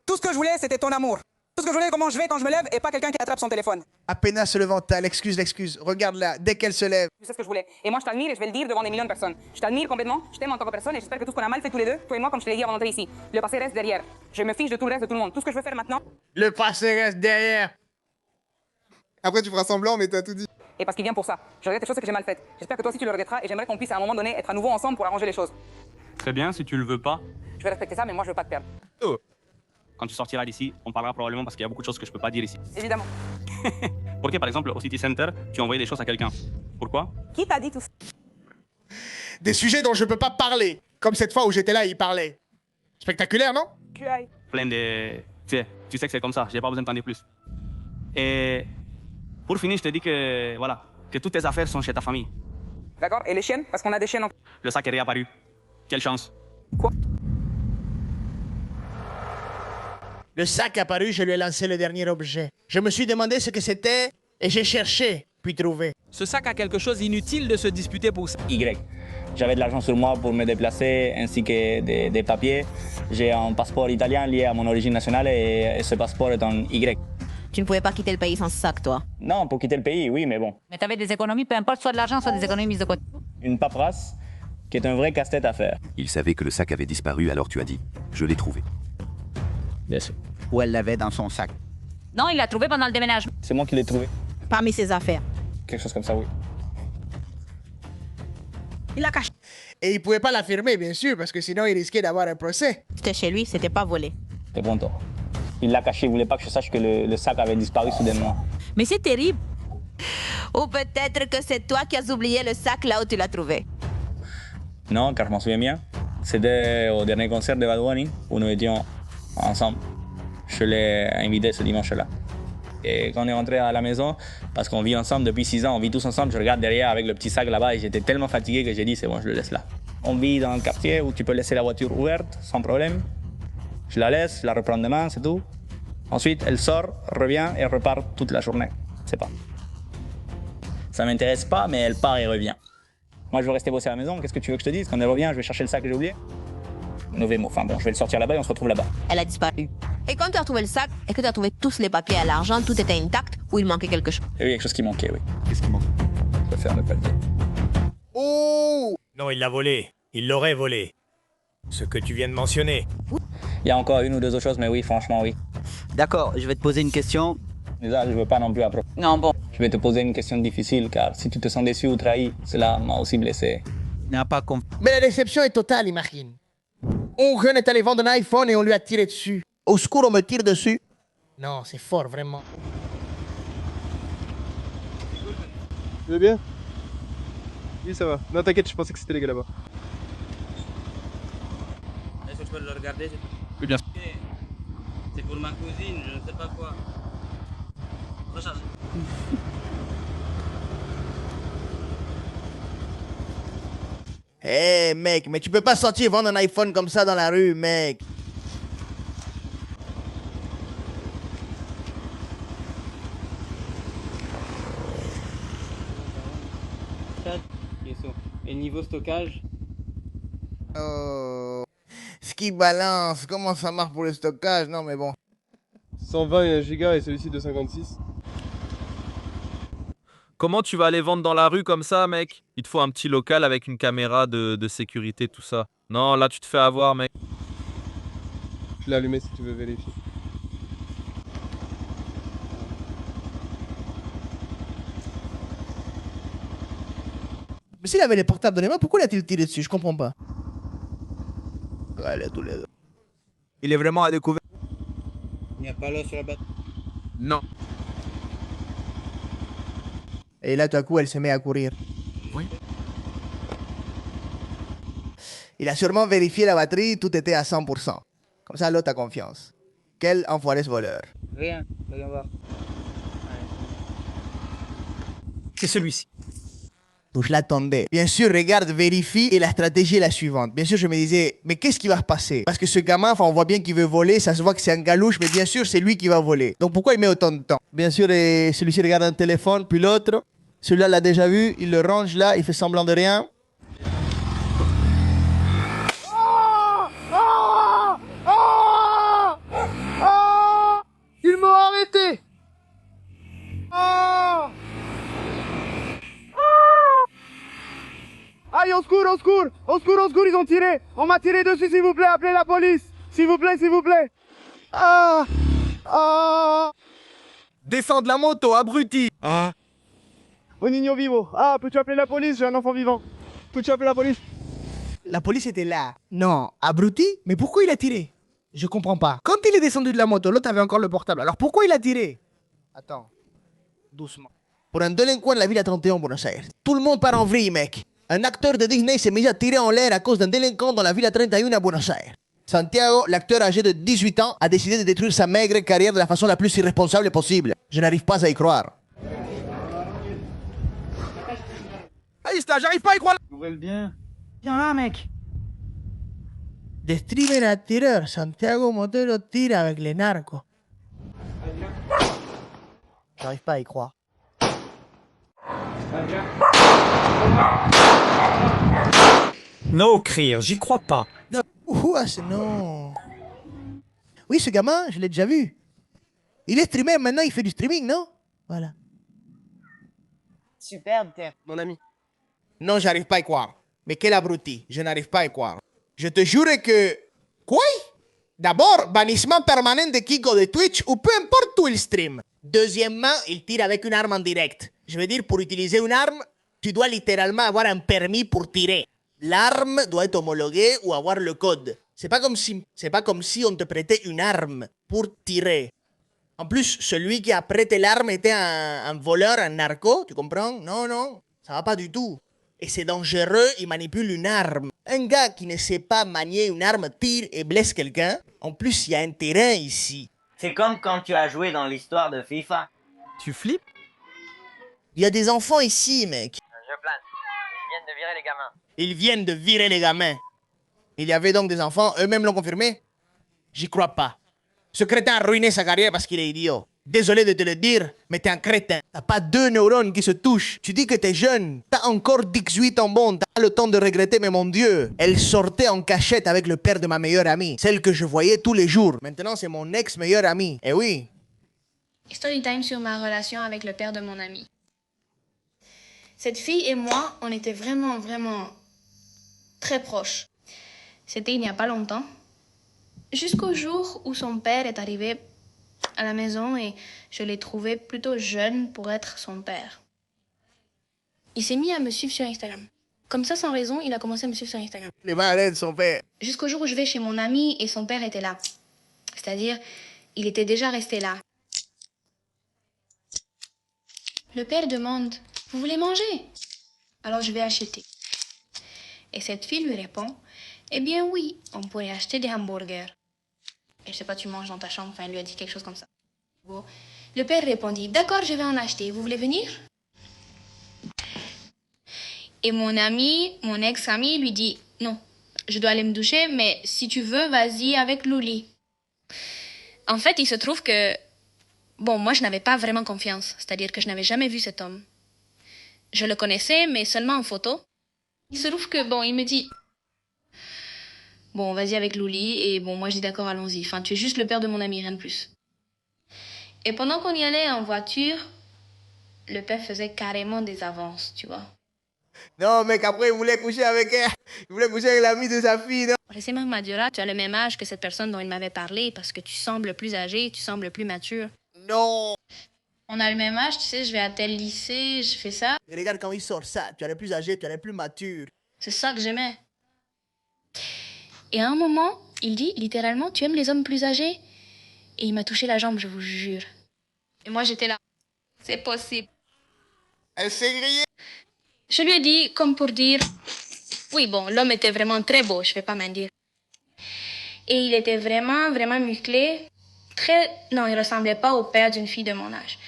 S27: Tout ce que je voulais, c'était ton amour. Tout ce que je voulais, comment je vais quand je me lève et pas quelqu'un qui attrape son téléphone.
S1: Apena se levant, t'as l'excuse. Regarde-la, dès qu'elle se lève.
S27: Tu sais ce que je voulais. Et moi, je t'admire et je vais le dire devant des millions de personnes. Je t'admire complètement, je t'aime en tant que personne et j'espère que tout ce qu'on a mal fait tous les deux, toi et moi, comme je te l'ai dit avant d'entrer ici, le passé reste derrière. Je me fiche de tout le reste de tout le monde. Tout ce que je veux faire maintenant.
S1: Le passé reste derrière.
S4: Après, tu feras semblant, mais t'as tout dit.
S27: Et parce qu'il vient pour ça. Je regrette les choses que j'ai mal faites. J'espère que toi aussi tu le regretteras et j'aimerais qu'on puisse à un moment donné être à nouveau ensemble pour arranger les choses.
S3: Très bien, si tu le veux pas.
S27: Je vais respecter ça, mais moi je veux pas te perdre.
S3: Oh. Quand tu sortiras d'ici, on parlera probablement parce qu'il y a beaucoup de choses que je peux pas dire ici.
S27: Évidemment.
S3: Pourquoi, par exemple, au City Center, tu as envoyé des choses à quelqu'un? Pourquoi?
S27: Qui t'a dit tout ça?
S1: Des sujets dont je peux pas parler. Comme cette fois où j'étais là, il parlait. Spectaculaire, non?
S27: Tu ailles.
S3: Plein de... Tu sais que c'est comme ça, j'ai pas besoin de t'en dire plus. Et pour finir, je te dis que, voilà, que toutes tes affaires sont chez ta famille.
S27: D'accord? Et les chiennes? Parce qu'on a des chiennes.
S3: Le sac est réapparu. Quelle chance.
S27: Quoi?
S1: Le sac apparu, je lui ai lancé le dernier objet. Je me suis demandé ce que c'était et j'ai cherché, puis trouvé.
S5: Ce sac a quelque chose d'inutile de se disputer pour ça.
S6: Y. J'avais de l'argent sur moi pour me déplacer, ainsi que des papiers. J'ai un passeport italien lié à mon origine nationale et ce passeport est en Y.
S7: Tu ne pouvais pas quitter le pays sans ce sac, toi?
S6: Non, pour quitter le pays, oui, mais bon.
S17: Mais tu avais des économies, peu importe, soit de l'argent, soit des économies mises de côté.
S6: Une paperasse qui est un vrai casse-tête à faire.
S8: Il savait que le sac avait disparu, alors tu as dit « Je l'ai trouvé ».
S6: Bien sûr.
S9: Ou elle l'avait dans son sac?
S17: Non, il l'a trouvé pendant le déménagement.
S6: C'est moi qui l'ai trouvé.
S7: Parmi ses affaires.
S6: Quelque chose comme ça, oui.
S7: Il l'a caché.
S1: Et il pouvait pas l'affirmer, bien sûr, parce que sinon il risquait d'avoir un procès.
S7: C'était chez lui, c'était pas volé.
S6: C'est bon, toi. Il l'a caché, il voulait pas que je sache que le sac avait disparu soudainement.
S7: Mais c'est terrible. Ou peut-être que c'est toi qui as oublié le sac là où tu l'as trouvé.
S6: Non, car je m'en souviens bien. C'était au dernier concert de Bad Bunny, où nous étions ensemble. Je l'ai invité ce dimanche-là. Et quand on est rentré à la maison, parce qu'on vit ensemble depuis 6 ans, on vit tous ensemble, je regarde derrière avec le petit sac là-bas et j'étais tellement fatigué que j'ai dit c'est bon, je le laisse là. On vit dans un quartier où tu peux laisser la voiture ouverte sans problème. Je la laisse, je la reprends demain, c'est tout. Ensuite, elle sort, revient et repart toute la journée. C'est pas. Ça m'intéresse pas, mais elle part et revient. Moi, je veux rester bosser à la maison. Qu'est-ce que tu veux que je te dise? Quand elle revient, je vais chercher le sac que j'ai oublié. Mauvais mot. Enfin bon, je vais le sortir là-bas et on se retrouve là-bas.
S7: Elle a disparu. Et quand tu as trouvé le sac, est-ce que tu as trouvé tous les papiers à l'argent, tout était intact? Ou il manquait quelque chose?
S6: Il y avait quelque chose qui manquait, oui. Qu'est-ce qui manque? Je préfère ne pas le dire.
S1: Oh!
S10: Non, il l'a volé. Il l'aurait volé. Ce que tu viens de mentionner.
S6: Il y a encore une ou deux autres choses, mais oui, franchement, oui.
S11: D'accord, je vais te poser une question.
S6: Déjà, je ne veux pas non plus approfondir.
S11: Non, bon.
S6: Je vais te poser une question difficile, car si tu te sens déçu ou trahi, cela m'a aussi blessé.
S11: N'a pas
S1: Mais la déception est totale, imagine. Un jeune est allé vendre un iPhone et on lui a tiré dessus. Au secours, on me tire dessus. Non, c'est fort, vraiment.
S12: Tu vas bien? Oui, ça va. Non, t'inquiète, je pensais que c'était les gars là-bas.
S25: Est-ce que je peux le regarder?
S6: Oui, bien sûr.
S25: C'est pour ma cousine, je ne sais pas quoi. Recharge.
S1: Eh mec, mais tu peux pas sortir vendre un iPhone comme ça dans la rue, mec.
S25: Et niveau stockage?
S1: Ce qui balance, comment ça marche pour le stockage? Non mais bon.
S12: 120 Go et celui-ci 256.
S21: Comment tu vas aller vendre dans la rue comme ça, mec? Il te faut un petit local avec une caméra de sécurité, tout ça. Non, là, tu te fais avoir, mec.
S12: Je l'ai allumé si tu veux vérifier.
S1: Mais s'il avait les portables dans les mains, pourquoi l'a-t-il tiré dessus? Je comprends pas. Ouais, tous les deux. Il est vraiment à découvert.
S25: Il n'y a pas l'eau sur la batte.
S21: Non.
S1: Et là, tout à coup, elle se met à courir.
S21: Oui.
S1: Il a sûrement vérifié la batterie, tout était à 100%. Comme ça, l'autre a confiance. Quel enfoiré ce voleur.
S25: Rien, regarde voir.
S13: C'est celui-ci.
S1: Je l'attendais. Bien sûr, regarde, vérifie, et la stratégie est la suivante. Bien sûr, je me disais, mais qu'est-ce qui va se passer? Parce que ce gamin, enfin, on voit bien qu'il veut voler, ça se voit que c'est un galouche, mais bien sûr, c'est lui qui va voler. Donc pourquoi il met autant de temps? Bien sûr, celui-ci regarde un téléphone, puis l'autre, celui-là l'a déjà vu, il le range là, il fait semblant de rien.
S12: Ils m'ont arrêté! Aïe, au secours, au secours! Au secours, au secours, ils ont tiré! On m'a tiré dessus, s'il vous plaît, appelez la police! S'il vous plaît, s'il vous plaît!
S21: Descends de la moto, abruti!
S12: Un niño vivo! Ah, peux-tu appeler la police? J'ai un enfant vivant! Peux-tu appeler la police?
S1: La police était là. Non, abruti? Mais pourquoi il a tiré? Je comprends pas. Quand il est descendu de la moto, l'autre avait encore le portable. Alors pourquoi il a tiré? Attends. Doucement. Pour un délinquant de la ville à 31 Buenos Aires, tout le monde part en vrille, mec. Un acteur de Disney s'est mis à tirer en l'air à cause d'un délinquant dans la ville à 31 à Buenos Aires. Santiago, l'acteur âgé de 18 ans, a décidé de détruire sa maigre carrière de la façon la plus irresponsable possible. Je n'arrive pas à y croire.
S21: Ahí está, j'arrive pas à y croire!
S11: Ouvrez-le bien.
S1: Viens là, mec. Describen al tireur. Santiago Motero tire avec les narcos. J'arrive pas à y croire.
S13: No crier, j'y crois pas.
S1: Non. Non. Oui, ce gamin, je l'ai déjà vu. Il est streamer maintenant, il fait du streaming, non? Voilà.
S11: Superbe,
S1: mon ami. Non, j'arrive pas à y croire. Mais quel abruti, je n'arrive pas à y croire. Je te jure que... Quoi? D'abord, bannissement permanent de Kiko de Twitch ou peu importe où il stream. Deuxièmement, il tire avec une arme en direct. Je veux dire, pour utiliser une arme, tu dois littéralement avoir un permis pour tirer. L'arme doit être homologuée ou avoir le code. C'est pas comme si on te prêtait une arme pour tirer. En plus, celui qui a prêté l'arme était un voleur, un narco, tu comprends? Non, non, ça va pas du tout. Et c'est dangereux, il manipule une arme. Un gars qui ne sait pas manier une arme tire et blesse quelqu'un. En plus, il y a un terrain ici.
S11: C'est comme quand tu as joué dans l'histoire de FIFA.
S21: Tu flippes?
S1: Il y a des enfants ici, mec.
S11: Je plains. Ils viennent de virer les gamins.
S1: Ils viennent de virer les gamins. Il y avait donc des enfants, eux-mêmes l'ont confirmé? J'y crois pas. Ce crétin a ruiné sa carrière parce qu'il est idiot. Désolé de te le dire, mais t'es un crétin. T'as pas deux neurones qui se touchent. Tu dis que t'es jeune, t'as encore 18 ans bon, t'as le temps de regretter, mais mon Dieu. Elle sortait en cachette avec le père de ma meilleure amie, celle que je voyais tous les jours. Maintenant, c'est mon ex-meilleure amie. Eh oui.
S14: Story time sur ma relation avec le père de mon ami. Cette fille et moi, on était vraiment, vraiment très proches. C'était il n'y a pas longtemps. Jusqu'au jour où son père est arrivé à la maison et je l'ai trouvé plutôt jeune pour être son père. Il s'est mis à me suivre sur Instagram. Comme ça, sans raison, il a commencé à me suivre sur Instagram.
S2: Les mains à l'aide, son père.
S14: Jusqu'au jour où je vais chez mon ami et son père était là. C'est-à-dire, il était déjà resté là. Le père demande « Vous voulez manger ?» Alors je vais acheter. Et cette fille lui répond « Eh bien oui, on pourrait acheter des hamburgers. » Et je sais pas, tu manges dans ta chambre, enfin, elle lui a dit quelque chose comme ça. Bon. Le père répondit « D'accord, je vais en acheter. Vous voulez venir ?» Et mon ami, mon ex-ami lui dit « Non, je dois aller me doucher, mais si tu veux, vas-y avec Luli. » En fait, il se trouve que... Bon, moi, je n'avais pas vraiment confiance. C'est-à-dire que je n'avais jamais vu cet homme. Je le connaissais, mais seulement en photo. Il se trouve que, bon, il me dit... Bon, vas-y avec Luli. Et bon, moi, je dis d'accord, allons-y. Enfin, tu es juste le père de mon ami, rien de plus. Et pendant qu'on y allait en voiture, le père faisait carrément des avances, tu vois.
S2: Non, mec, après, il voulait coucher avec elle. Il voulait coucher avec l'ami de sa fille, non?
S14: Récemment, m'a dit là, tu as le même âge que cette personne dont il m'avait parlé parce que tu sembles plus âgé, tu sembles plus mature.
S2: Non.
S14: On a le même âge, tu sais, je vais à tel lycée, je fais ça.
S2: Et regarde quand il sort ça, tu es plus âgé, tu es plus mature.
S14: C'est ça que j'aimais. Et à un moment, il dit, littéralement, tu aimes les hommes plus âgés? Et il m'a touché la jambe, je vous jure. Et moi, j'étais là. C'est possible.
S2: Elle s'est grillée.
S14: Je lui ai dit, comme pour dire... Oui, bon, l'homme était vraiment très beau, je vais pas mentir. Et il était vraiment, vraiment musclé. Très... Non, il ressemblait pas au père d'une fille de mon âge.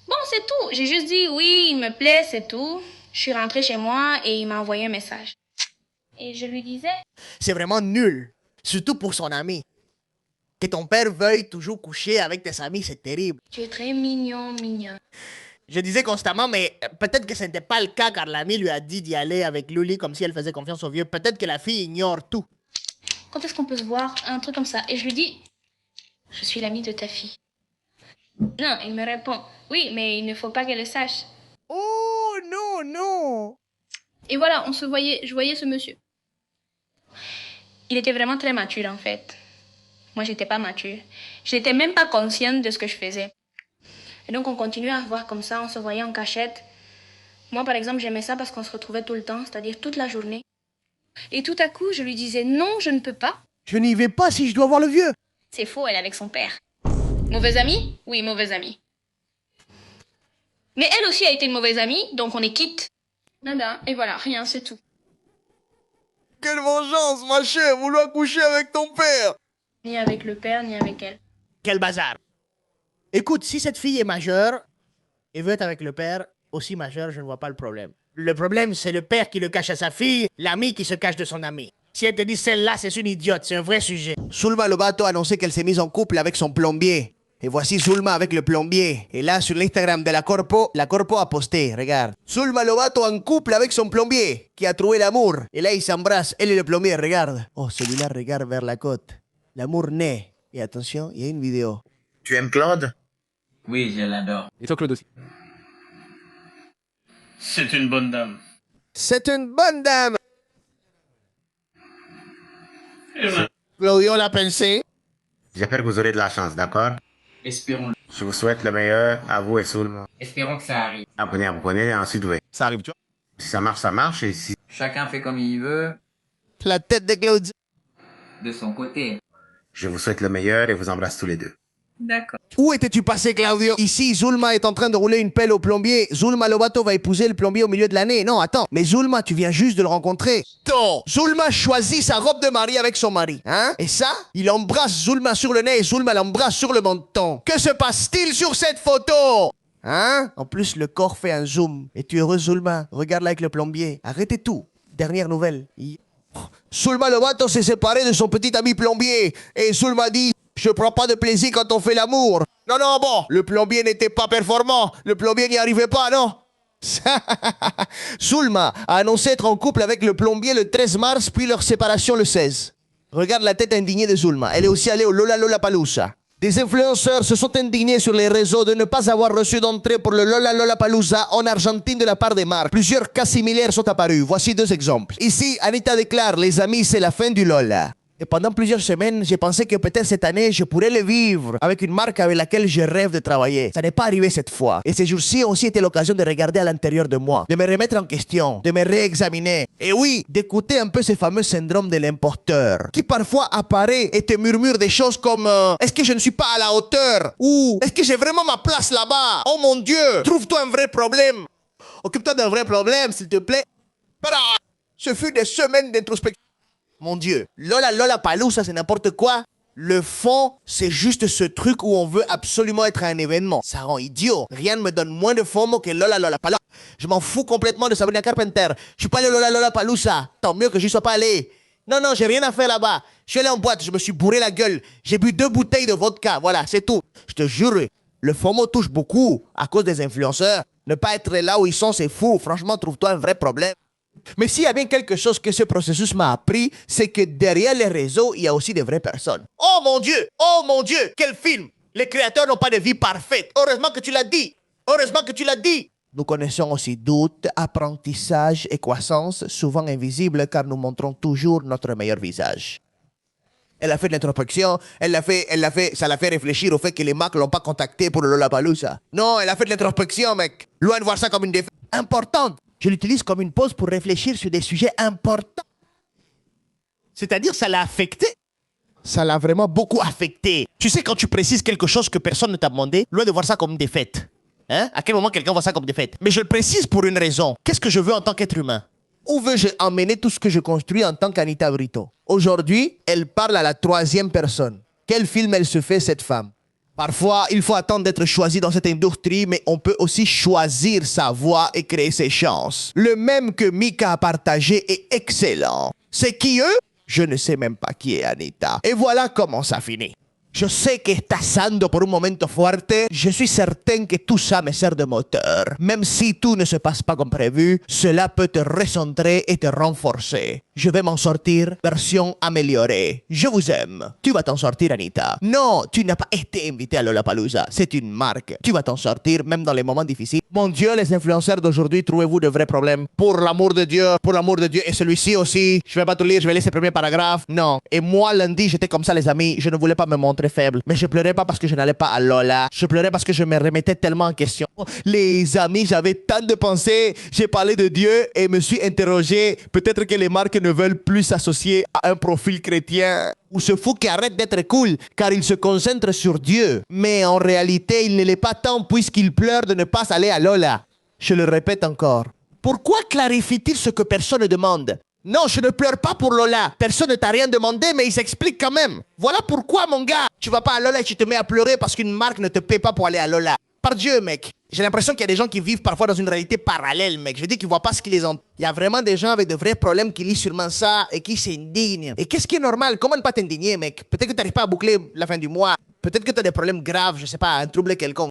S14: Bon, c'est tout. J'ai juste dit, oui, il me plaît, c'est tout. Je suis rentrée chez moi et il m'a envoyé un message. Et je lui disais...
S2: C'est vraiment nul. Surtout pour son ami. Que ton père veuille toujours coucher avec tes amis, c'est terrible.
S14: Tu es très mignon, mignon.
S2: Je disais constamment, mais peut-être que ce n'était pas le cas car l'ami lui a dit d'y aller avec Luli comme si elle faisait confiance au vieux. Peut-être que la fille ignore tout.
S14: Quand est-ce qu'on peut se voir? Un truc comme ça. Et je lui dis, je suis l'ami de ta fille. Non, il me répond, oui, mais il ne faut pas qu'elle le sache.
S2: Oh, non, non.
S14: Et voilà, je voyais ce monsieur. Il était vraiment très mature en fait. Moi, j'étais pas mature. Je n'étais même pas consciente de ce que je faisais. Et donc, on continuait à se voir comme ça, on se voyait en cachette. Moi, par exemple, j'aimais ça parce qu'on se retrouvait tout le temps, c'est-à-dire toute la journée. Et tout à coup, je lui disais, non, je ne peux pas.
S2: Je n'y vais pas si je dois voir le vieux.
S14: C'est faux, elle est avec son père. Mauvaise amie? Oui, mauvaise amie. Mais elle aussi a été une mauvaise amie, donc on est quitte. Nada, et voilà, rien, c'est tout.
S2: Quelle vengeance, ma chère, vouloir coucher avec ton père.
S14: Ni avec le père, ni avec elle.
S2: Quel bazar. Écoute, si cette fille est majeure et veut être avec le père, aussi majeure, je ne vois pas le problème. Le problème, c'est le père qui le cache à sa fille, l'ami qui se cache de son ami. Si elle te dit celle-là, c'est une idiote, c'est un vrai sujet. Zulma Lobato a annoncé qu'elle s'est mise en couple avec son plombier. Et voici Zulma avec le plombier. Et là, sur l'Instagram de la Corpo a posté, regarde. Zulma Lobato en couple avec son plombier, qui a trouvé l'amour. Et là, ils s'embrassent, elle et le plombier, regarde. Oh, celui-là regarde vers la côte. L'amour naît. Et attention, il y a une vidéo.
S15: Tu aimes Claude?
S11: Oui, je l'adore.
S21: Et toi, Claude aussi?
S15: C'est une bonne dame.
S2: C'est une bonne dame. Claudio l'a pensé.
S15: J'espère que vous aurez de la chance, d'accord?
S11: Espérons.
S15: Je vous souhaite le meilleur à vous et Zulma.
S11: Espérons que ça arrive.
S15: Apprenez, ensuite vous.
S21: Ça arrive, tu vois?
S15: Si ça marche, ça marche. Et si...
S11: Chacun fait comme il veut.
S2: La tête de Claudio.
S11: De son côté.
S15: Je vous souhaite le meilleur et vous embrasse tous les deux.
S11: D'accord.
S2: Où étais-tu passé, Claudio? Ici, Zulma est en train de rouler une pelle au plombier. Zulma Lobato va épouser le plombier au milieu de l'année. Non, attends. Mais Zulma, tu viens juste de le rencontrer. Non. Zulma choisit sa robe de mariée avec son mari. Hein? Et ça, il embrasse Zulma sur le nez et Zulma l'embrasse sur le menton. Que se passe-t-il sur cette photo? Hein? En plus, le corps fait un zoom. Es-tu heureux, Zulma? Regarde-la avec le plombier. Arrêtez tout. Dernière nouvelle. Zulma Lobato s'est séparée de son petit ami plombier. Et Zulma dit... Je prends pas de plaisir quand on fait l'amour. Non, non, bon, le plombier n'était pas performant. Le plombier n'y arrivait pas, non? Zulma a annoncé être en couple avec le plombier le 13 mars, puis leur séparation le 16. Regarde la tête indignée de Zulma. Elle est aussi allée au Lollapalooza.
S1: Des influenceurs se sont indignés sur les réseaux de ne pas avoir reçu d'entrée pour le Lollapalooza en Argentine de la part des marques. Plusieurs cas similaires sont apparus. Voici 2 exemples. Ici, Anita déclare, les amis, c'est la fin du Lolla. Et pendant plusieurs semaines, j'ai pensé que peut-être cette année, je pourrais le vivre avec une marque avec laquelle je rêve de travailler. Ça n'est pas arrivé cette fois. Et ces jours-ci ont aussi été l'occasion de regarder à l'intérieur de moi, de me remettre en question, de me réexaminer. Et oui, d'écouter un peu ce fameux syndrome de l'imposteur, qui parfois apparaît et te murmure des choses comme est-ce que je ne suis pas à la hauteur? Ou est-ce que j'ai vraiment ma place là-bas? Oh mon Dieu, trouve-toi un vrai problème. Occupe-toi d'un vrai problème, s'il te plaît. Ce fut des semaines d'introspection. Mon Dieu, Lollapalooza, c'est n'importe quoi. Le fond, c'est juste ce truc où on veut absolument être à un événement. Ça rend idiot. Rien ne me donne moins de FOMO que Lollapalooza. Je m'en fous complètement de Sabrina Carpenter. Je suis pas allé au Lollapalooza. Tant mieux que je sois pas allé. Non, j'ai rien à faire là-bas. Je suis allé en boîte, je me suis bourré la gueule. J'ai bu 2 bouteilles de vodka. Voilà, c'est tout. Je te jure, le FOMO touche beaucoup à cause des influenceurs. Ne pas être là où ils sont, c'est fou. Franchement, trouve-toi un vrai problème. Mais s'il y a bien quelque chose que ce processus m'a appris, c'est que derrière les réseaux, il y a aussi des vraies personnes. Oh mon Dieu, quel film! Les créateurs n'ont pas de vie parfaite. Heureusement que tu l'as dit. Heureusement que tu l'as dit. Nous connaissons aussi doute, apprentissage et croissance, souvent invisibles car nous montrons toujours notre meilleur visage. Elle a fait de l'introspection, ça l'a fait réfléchir au fait que les marques ne l'ont pas contacté pour le Lollapalooza. Non, elle a fait de l'introspection, mec. Loin de voir ça comme une défaite importante. Je l'utilise comme une pause pour réfléchir sur des sujets importants. C'est-à-dire, ça l'a affecté. Ça l'a vraiment beaucoup affecté. Tu sais, quand tu précises quelque chose que personne ne t'a demandé, loin de voir ça comme une défaite. Hein? À quel moment quelqu'un voit ça comme défaite? Mais je le précise pour une raison. Qu'est-ce que je veux en tant qu'être humain? Où veux-je emmener tout ce que je construis en tant qu'Anita Brito? Aujourd'hui, elle parle à la 3e personne. Quel film elle se fait, cette femme? Parfois, il faut attendre d'être choisi dans cette industrie, mais on peut aussi choisir sa voie et créer ses chances. Le même que Mika a partagé est excellent. C'est qui eux? Je ne sais même pas qui est Anita. Et voilà comment ça finit. Je sais que estás pasando por un momento fuerte. Je suis certain que tout ça me sert de moteur. Même si tout ne se passe pas comme prévu, cela peut te recentrer et te renforcer. Je vais m'en sortir, version améliorée. Je vous aime. Tu vas t'en sortir, Anita. Non, tu n'as pas été invité à Lollapalooza. C'est une marque. Tu vas t'en sortir, même dans les moments difficiles. Mon Dieu, les influenceurs d'aujourd'hui, trouvez-vous de vrais problèmes. Pour l'amour de Dieu, et celui-ci aussi. Je vais pas tout lire, je vais laisser le premier paragraphe. Non. Et moi, lundi, j'étais comme ça, les amis. Je ne voulais pas me montrer faible. Mais je pleurais pas parce que je n'allais pas à Lolla. Je pleurais parce que je me remettais tellement en question. Les amis, j'avais tant de pensées. J'ai parlé de Dieu et me suis interrogé. Peut-être que les marques ne veulent plus s'associer à un profil chrétien. Ou se fout qui arrête d'être cool car il se concentre sur Dieu. Mais en réalité, il ne l'est pas tant puisqu'il pleure de ne pas aller à Lolla. Je le répète encore. Pourquoi clarifie-t-il ce que personne ne demande? Non, je ne pleure pas pour Lolla. Personne ne t'a rien demandé, mais il s'explique quand même. Voilà pourquoi, mon gars. Tu vas pas à Lolla et tu te mets à pleurer parce qu'une marque ne te paie pas pour aller à Lolla. Par Dieu, mec. J'ai l'impression qu'il y a des gens qui vivent parfois dans une réalité parallèle, mec. Je dis qu'ils voient pas ce qui les entend. Il y a vraiment des gens avec de vrais problèmes qui lisent sûrement ça et qui s'indignent. Et qu'est-ce qui est normal? Comment ne pas t'indigner, mec? Peut-être que tu n'arrives pas à boucler la fin du mois. Peut-être que tu as des problèmes graves, je sais pas, un trouble quelconque.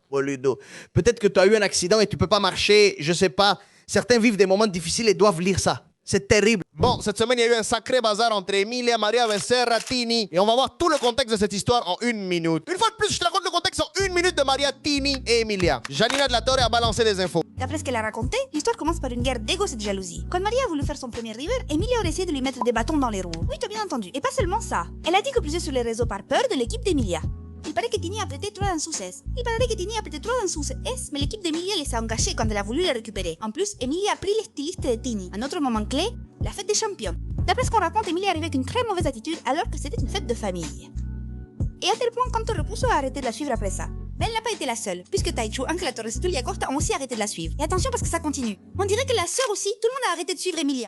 S1: Peut-être que tu as eu un accident et tu peux pas marcher, je sais pas. Certains vivent des moments difficiles et doivent lire ça. C'est terrible. Bon, cette semaine, il y a eu un sacré bazar entre Emilia, Maria Becerra, Tini. Et on va voir tout le contexte de cette histoire en 1 minute. Une fois de plus, je te raconte le contexte en 1 minute de Maria, Tini et Emilia. Janina de la Torre a balancé des infos.
S16: D'après ce qu'elle a raconté, l'histoire commence par une guerre d'ego et de jalousie. Quand Maria a voulu faire son premier river, Emilia aurait essayé de lui mettre des bâtons dans les roues. Oui, t'as bien entendu. Et pas seulement ça. Elle a dit que plusieurs sur les réseaux par peur de l'équipe d'Emilia. Il paraît que Tini a prêté 3 dans sus. Mais l'équipe d'Emilia les a engagés quand elle a voulu les récupérer. En plus, Emilia a pris les stylistes de Tini. Un autre moment clé, la fête des champions. D'après ce qu'on raconte, Emilia est arrivée avec une très mauvaise attitude alors que c'était une fête de famille. Et à tel point quand on repousse a arrêté de la suivre après ça. Mais elle n'a pas été la seule, puisque Taichu, Uncle Torres et Tulia Costa ont aussi arrêté de la suivre. Et attention parce que ça continue. On dirait que la sœur aussi, tout le monde a arrêté de suivre Emilia.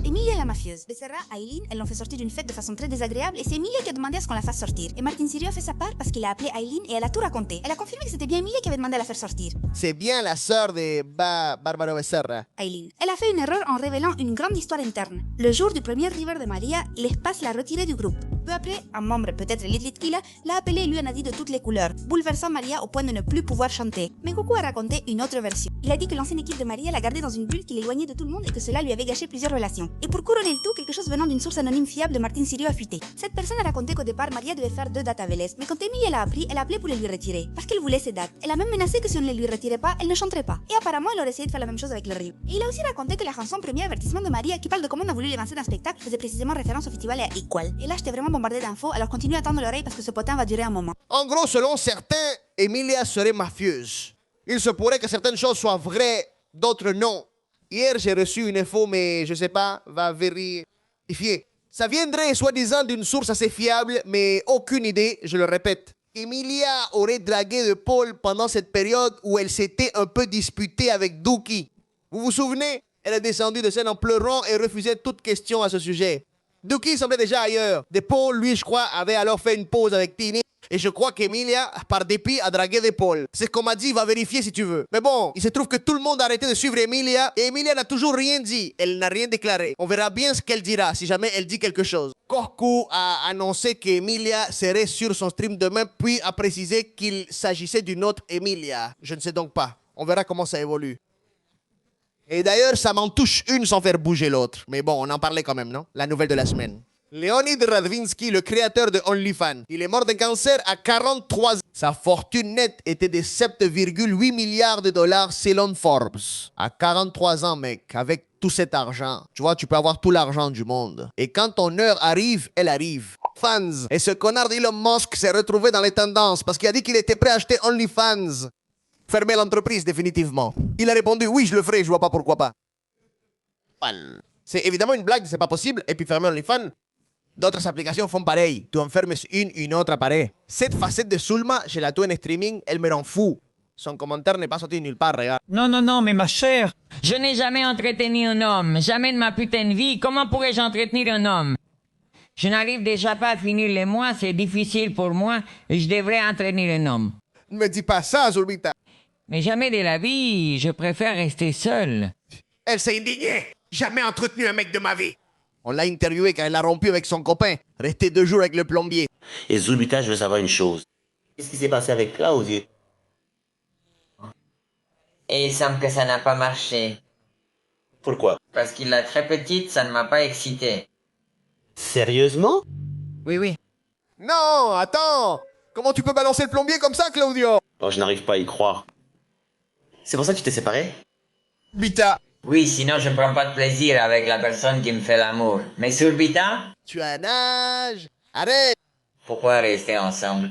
S16: Emilia est la mafieuse. Becerra, Aileen, elles l'ont fait sortir d'une fête de façon très désagréable et c'est Emilia qui a demandé à ce qu'on la fasse sortir. Et Martin Sirio a fait sa part parce qu'il a appelé Aileen et elle a tout raconté. Elle a confirmé que c'était bien Emilia qui avait demandé à la faire sortir.
S1: C'est bien la sœur de Bárbara Becerra.
S16: Aileen. Elle a fait une erreur en révélant une grande histoire interne. Le jour du premier river de Maria, l'espace l'a retirée du groupe. Peu après, un membre, peut-être Little Killa, l'a appelé et lui en a dit de toutes les couleurs, bouleversant Maria au point de ne plus pouvoir chanter. Mais Goku a raconté une autre version. Il a dit que l'ancienne équipe de Maria l'a gardée dans une bulle qui l'éloignait de tout le monde et que cela lui avait gâché plusieurs relations. Et pour couronner le tout, quelque chose venant d'une source anonyme fiable de Martin Sirio a fuité. Cette personne a raconté qu'au départ, Maria devait faire 2 dates à Vélez, mais quand Emilia l'a appris, elle a appelé pour les lui retirer. Parce qu'elle voulait ces dates. Elle a même menacé que si on ne les lui retirait pas, elle ne chanterait pas. Et apparemment, elle aurait essayé de faire la même chose avec le Ryu. Et il a aussi raconté que la chanson Premier avertissement de Maria, qui parle de comment on a voulu l'évincer d'un spectacle, faisait précisément référence au festival et à Equal. Et là, j'étais vraiment bombardé d'infos, alors continue à tendre l'oreille parce que ce potin va durer un moment.
S1: En gros, selon certains, Emilia serait mafieuse. Il se pourrait que certaines choses soient vraies, d'autres non. Hier, j'ai reçu une info, mais je sais pas, va vérifier. Ça viendrait soi-disant d'une source assez fiable, mais aucune idée, je le répète. Emilia aurait dragué de Paul pendant cette période où elle s'était un peu disputée avec Dookie. Vous vous souvenez? Elle est descendue de scène en pleurant et refusait toute question à ce sujet. Dookie semblait déjà ailleurs. De Paul, lui, je crois, avait alors fait une pause avec Tini. Et je crois qu'Emilia, par dépit, a dragué de Paul. C'est ce qu'on m'a dit, va vérifier si tu veux. Mais bon, il se trouve que tout le monde a arrêté de suivre Emilia. Et Emilia n'a toujours rien dit. Elle n'a rien déclaré. On verra bien ce qu'elle dira si jamais elle dit quelque chose. Goku a annoncé qu'Emilia serait sur son stream demain, puis a précisé qu'il s'agissait d'une autre Emilia. Je ne sais donc pas. On verra comment ça évolue. Et d'ailleurs, ça m'en touche une sans faire bouger l'autre. Mais bon, on en parlait quand même, non? La nouvelle de la semaine. Leonid Radvinsky, le créateur de OnlyFans, il est mort d'un cancer à 43 ans. Sa fortune nette était de 7,8 milliards de dollars selon Forbes. À 43 ans, mec, avec tout cet argent, tu vois, tu peux avoir tout l'argent du monde. Et quand ton heure arrive, elle arrive. Fans. Et ce connard d'Elon Musk s'est retrouvé dans les tendances parce qu'il a dit qu'il était prêt à acheter OnlyFans. Fermer l'entreprise, définitivement. Il a répondu, oui, je le ferai, je vois pas pourquoi pas. C'est évidemment une blague, c'est pas possible. Et puis fermer OnlyFans, d'autres applications font pareil. Tu en fermes une autre apparaît. Cette facette de Sulma, je la tourne en streaming, elle me rend fou. Son commentaire n'est pas sorti nulle part, regarde.
S13: Non, mais ma chère.
S18: Je n'ai jamais entretenu un homme, jamais de ma putain de vie. Comment pourrais-je entretenir un homme? Je n'arrive déjà pas à finir les mois, c'est difficile pour moi, et je devrais entraîner un homme.
S1: Ne me dis pas ça, Zulbita.
S18: Mais jamais de la vie, je préfère rester seule.
S1: Elle s'est indignée. Jamais entretenu un mec de ma vie. On l'a interviewé quand elle a rompu avec son copain. Resté 2 jours avec le plombier.
S15: Et Zulbita, je veux savoir une chose. Qu'est-ce qui s'est passé avec Claudio?
S18: Et il semble que ça n'a pas marché.
S15: Pourquoi?
S18: Parce qu'il est très petite, ça ne m'a pas excité.
S15: Sérieusement?
S18: Oui.
S1: Non, attends. Comment tu peux balancer le plombier comme ça, Claudio?
S15: Oh, je n'arrive pas à y croire. C'est pour ça que tu t'es séparé?
S1: Bita.
S18: Oui, sinon je ne prends pas de plaisir avec la personne qui me fait l'amour. Mais sur Bita?
S1: Tu as un âge. Arrête.
S18: Pourquoi rester ensemble?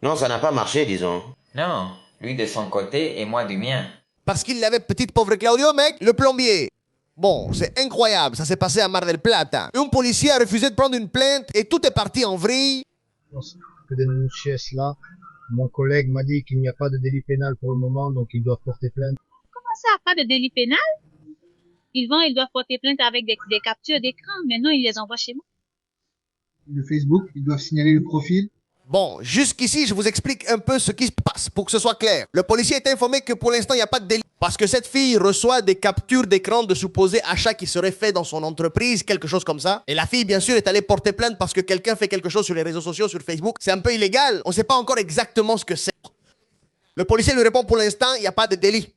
S15: Non, ça n'a pas marché, disons.
S18: Non, lui de son côté et moi du mien.
S1: Parce qu'il l'avait, petite pauvre Claudio, mec, le plombier. Bon, c'est incroyable, ça s'est passé à Mar del Plata. Un policier a refusé de prendre une plainte et tout est parti en vrille.
S12: Que dénoncer là, mon collègue m'a dit qu'il n'y a pas de délit pénal pour le moment, donc ils doivent porter plainte.
S19: Comment ça, pas de délit pénal? Ils doivent porter plainte avec des captures d'écran. Maintenant, ils les envoient chez moi.
S12: Le Facebook, ils doivent signaler le profil.
S1: Bon, jusqu'ici, je vous explique un peu ce qui se passe pour que ce soit clair. Le policier est informé que pour l'instant, il n'y a pas de délit. Parce que cette fille reçoit des captures d'écran de supposés achats qui seraient faits dans son entreprise, quelque chose comme ça. Et la fille, bien sûr, est allée porter plainte parce que quelqu'un fait quelque chose sur les réseaux sociaux, sur Facebook. C'est un peu illégal. On ne sait pas encore exactement ce que c'est. Le policier lui répond pour l'instant, il n'y a pas de délit.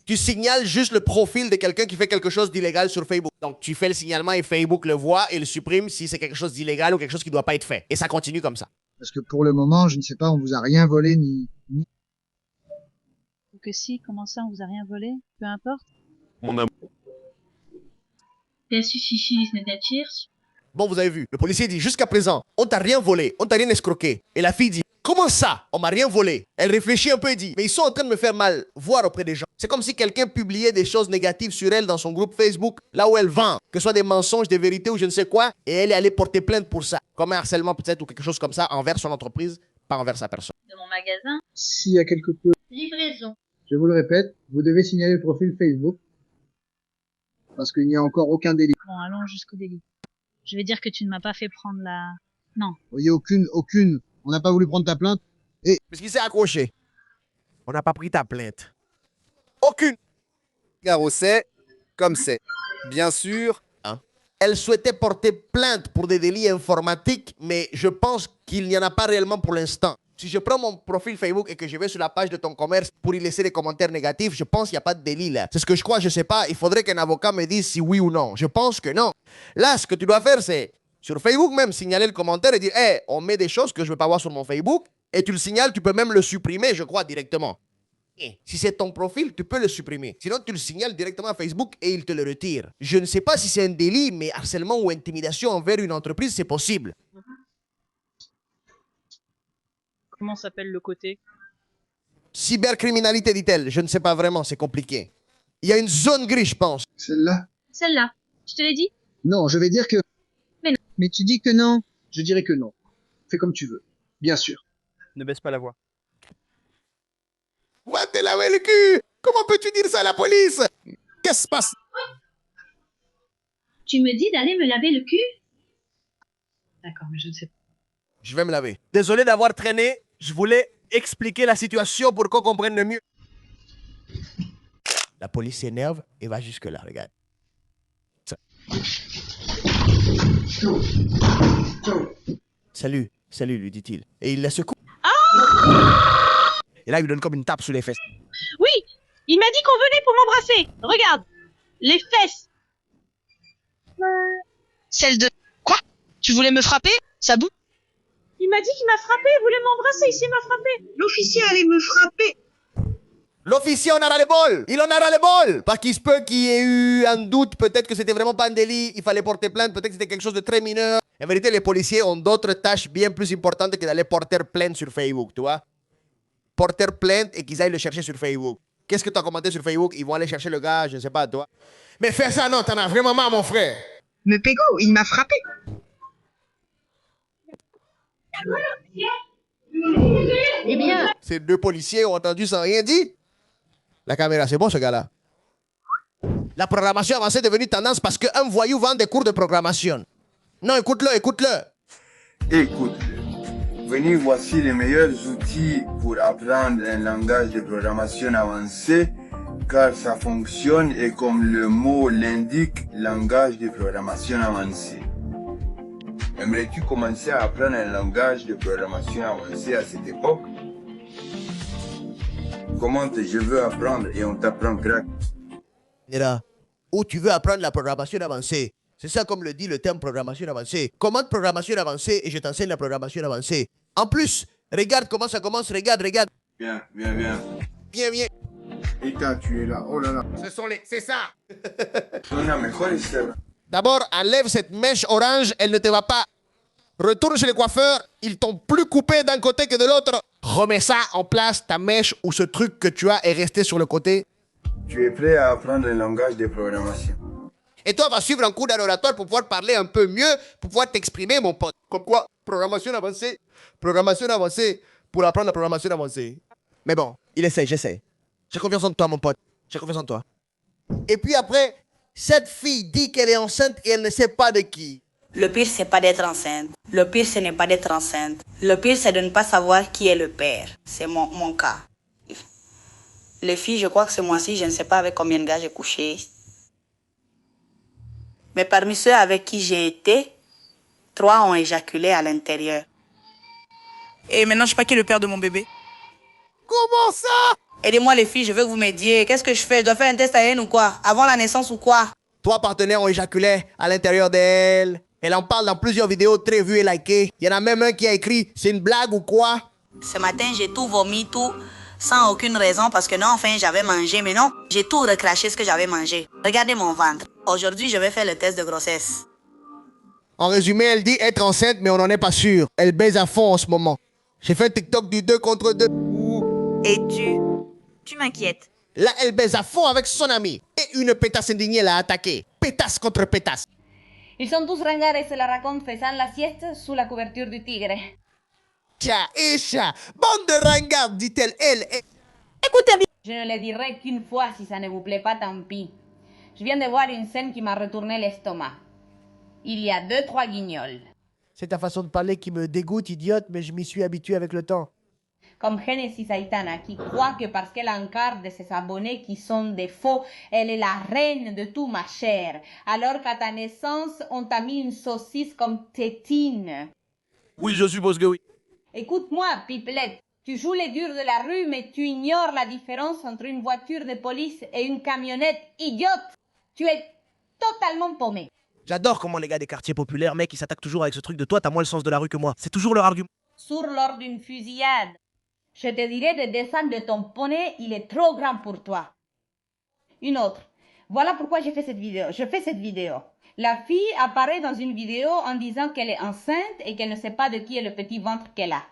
S1: Tu signales juste le profil de quelqu'un qui fait quelque chose d'illégal sur Facebook. Donc, tu fais le signalement et Facebook le voit et le supprime si c'est quelque chose d'illégal ou quelque chose qui ne doit pas être fait. Et ça continue comme ça.
S12: Parce que pour le moment, je ne sais pas, on vous a rien volé ni...
S19: Ou que si, comment ça, on vous a rien volé? Peu importe.
S21: On a...
S1: Bon, vous avez vu, le policier dit jusqu'à présent, on t'a rien volé, on t'a rien escroqué. Et la fille dit, comment ça? On m'a rien volé. Elle réfléchit un peu et dit, mais ils sont en train de me faire mal, voir auprès des gens. C'est comme si quelqu'un publiait des choses négatives sur elle dans son groupe Facebook, là où elle vend, que ce soit des mensonges, des vérités ou je ne sais quoi, et elle est allée porter plainte pour ça. Comme un harcèlement peut-être ou quelque chose comme ça envers son entreprise, pas envers sa personne.
S19: De mon magasin.
S12: S'il y a quelque peu...
S19: Livraison.
S12: Je vous le répète, vous devez signaler le profil Facebook. Parce qu'il n'y a encore aucun délit.
S19: Bon, allons jusqu'au délit. Je vais dire que tu ne m'as pas fait prendre la... Non.
S12: Vous voyez, aucune. On n'a pas voulu prendre ta plainte. Et...
S1: Parce qu'il s'est accroché. On n'a pas pris ta plainte. Aucune.
S4: Garo, c'est comme c'est. Bien sûr.
S1: Hein? Elle souhaitait porter plainte pour des délits informatiques, mais je pense qu'il n'y en a pas réellement pour l'instant. Si je prends mon profil Facebook et que je vais sur la page de ton commerce pour y laisser des commentaires négatifs, je pense qu'il n'y a pas de délit là. C'est ce que je crois, je ne sais pas. Il faudrait qu'un avocat me dise si oui ou non. Je pense que non. Là, ce que tu dois faire, c'est sur Facebook même signaler le commentaire et dire « Hey, on met des choses que je ne veux pas voir sur mon Facebook. » Et tu le signales, tu peux même le supprimer, je crois, directement. Et si c'est ton profil, tu peux le supprimer. Sinon, tu le signales directement à Facebook et il te le retire. Je ne sais pas si c'est un délit, mais harcèlement ou intimidation envers une entreprise, c'est possible.
S3: Comment s'appelle le côté?
S1: Cybercriminalité, dit-elle. Je ne sais pas vraiment, c'est compliqué. Il y a une zone grise, je pense.
S12: Celle-là?
S19: Celle-là. Je te l'ai dit?
S12: Non, je vais dire que...
S19: Mais non.
S12: Mais tu dis que non. Je dirais que non. Fais comme tu veux. Bien sûr.
S21: Ne baisse pas la voix.
S1: Ouais, t'es lavé le cul! Comment peux-tu dire ça à la police? Qu'est-ce qui se passe?
S19: Tu me dis d'aller me laver le cul? D'accord, mais je ne sais pas.
S1: Je vais me laver. Désolé d'avoir traîné. Je voulais expliquer la situation pour qu'on comprenne mieux. La police s'énerve et va jusque-là, regarde. Ça. Salut, salut, lui dit-il. Et il la secoue. Et là, il lui donne comme une tape sous les fesses.
S19: Oui, il m'a dit qu'on venait pour m'embrasser. Regarde, les fesses.
S20: Celle de... Quoi? Tu voulais me frapper? Ça bouge?
S19: Il m'a dit qu'il m'a frappé, il voulait m'embrasser, il m'a frappé.
S20: L'officier allait me frapper.
S1: L'officier en a ras le bol. Il en a ras le bol. Parce qu'il se peut qu'il y ait eu un doute. Peut-être que c'était vraiment pas un délit. Il fallait porter plainte. Peut-être que c'était quelque chose de très mineur. En vérité, les policiers ont d'autres tâches bien plus importantes que d'aller porter plainte sur Facebook, tu vois. Porter plainte et qu'ils aillent le chercher sur Facebook. Qu'est-ce que tu as commenté sur Facebook? Ils vont aller chercher le gars, je ne sais pas, toi. Mais fais ça, non, t'en as vraiment marre, mon frère.
S20: Mais Pego, il m'a frappé.
S19: Eh bien...
S1: Ces deux policiers ont entendu sans rien dire. La caméra, c'est bon, ce gars-là. La programmation avancée est devenue tendance parce qu'un voyou vend des cours de programmation. Non, écoute-le, écoute-le.
S22: Écoute, venez, voici les meilleurs outils pour apprendre un langage de programmation avancé, car ça fonctionne et comme le mot l'indique, langage de programmation avancé. Aimerais-tu commencer à apprendre un langage de programmation avancé à cette époque? Comment je veux apprendre et on t'apprend crack.
S1: Et là, où tu veux apprendre la programmation avancée. C'est ça comme le dit le terme programmation avancée. Commande programmation avancée et je t'enseigne la programmation avancée. En plus, regarde comment ça commence, regarde.
S22: Bien, bien, bien.
S1: Bien.
S22: Et quand tu es là, oh là là.
S1: C'est ça.
S22: Una mejor historia.
S1: D'abord, enlève cette mèche orange, elle ne te va pas. Retourne chez les coiffeurs, ils t'ont plus coupé d'un côté que de l'autre. Remets ça en place, ta mèche ou ce truc que tu as est resté sur le côté.
S22: Tu es prêt à apprendre un langage de programmation.
S1: Et toi, va suivre un cours d'oratoire pour pouvoir parler un peu mieux, pour pouvoir t'exprimer, mon pote. Comme quoi, programmation avancée, pour apprendre la programmation avancée. Mais bon, il essaie, j'essaie. J'ai confiance en toi, mon pote. J'ai confiance en toi. Et puis après, cette fille dit qu'elle est enceinte et elle ne sait pas de qui.
S23: Le pire, c'est pas d'être enceinte. Le pire, ce n'est pas d'être enceinte. Le pire, c'est de ne pas savoir qui est le père. C'est mon cas. Les filles, je crois que ce mois-ci, je ne sais pas avec combien de gars j'ai couché. Mais parmi ceux avec qui j'ai été, 3 ont éjaculé à l'intérieur. Et maintenant, je sais pas qui est le père de mon bébé.
S1: Comment ça?
S23: Aidez-moi les filles, je veux que vous m'aidiez. Qu'est-ce que je fais? Je dois faire un test ADN ou quoi? Avant la naissance ou quoi?
S1: 3 partenaires ont éjaculé à l'intérieur d'elle. Elle en parle dans plusieurs vidéos très vues et likées. Il y en a même un qui a écrit « C'est une blague ou quoi ?»
S23: Ce matin, j'ai tout vomi, tout, sans aucune raison, parce que non, enfin, j'avais mangé. Mais non, j'ai tout recraché ce que j'avais mangé. Regardez mon ventre. Aujourd'hui, je vais faire le test de grossesse.
S1: En résumé, elle dit être enceinte, mais on n'en est pas sûr. Elle baise à fond en ce moment. J'ai fait un TikTok du 2 contre 2.
S7: Et tu m'inquiètes.
S1: Là, elle baise à fond avec son ami. Et une pétasse indignée l'a attaqué. Pétasse contre pétasse.
S17: Ils sont tous ringards et se la racontent faisant la sieste sous la couverture du tigre.
S1: Tiens, Isha, bande de ringards, dit-elle,
S17: Écoutez bien. Je ne le dirai qu'une fois, si ça ne vous plaît pas, tant pis. Je viens de voir une scène qui m'a retourné l'estomac. Il y a 2-3 guignols.
S1: C'est ta façon de parler qui me dégoûte, idiote, mais je m'y suis habitué avec le temps.
S5: comme Genesis Aitana, qui croit que parce qu'elle a un quart de ses abonnés qui sont des faux, elle est la reine de tout, ma chère. Alors qu'à ta naissance, on t'a mis une saucisse comme tétine.
S21: Oui, je suppose que oui.
S5: Écoute-moi, Pipelette, tu joues les durs de la rue, mais tu ignores la différence entre une voiture de police et une camionnette. Idiote! Tu es totalement paumé.
S8: J'adore comment les gars des quartiers populaires, mec, ils s'attaquent toujours avec ce truc de toi, t'as moins le sens de la rue que moi. C'est toujours leur argument.
S5: Sourd lors d'une fusillade. Je te dirais de descendre de ton poney, il est trop grand pour toi. Une autre. Voilà pourquoi j'ai fait cette vidéo. Je fais cette vidéo. La fille apparaît dans une vidéo en disant qu'elle est enceinte et qu'elle ne sait pas de qui est le petit ventre qu'elle a.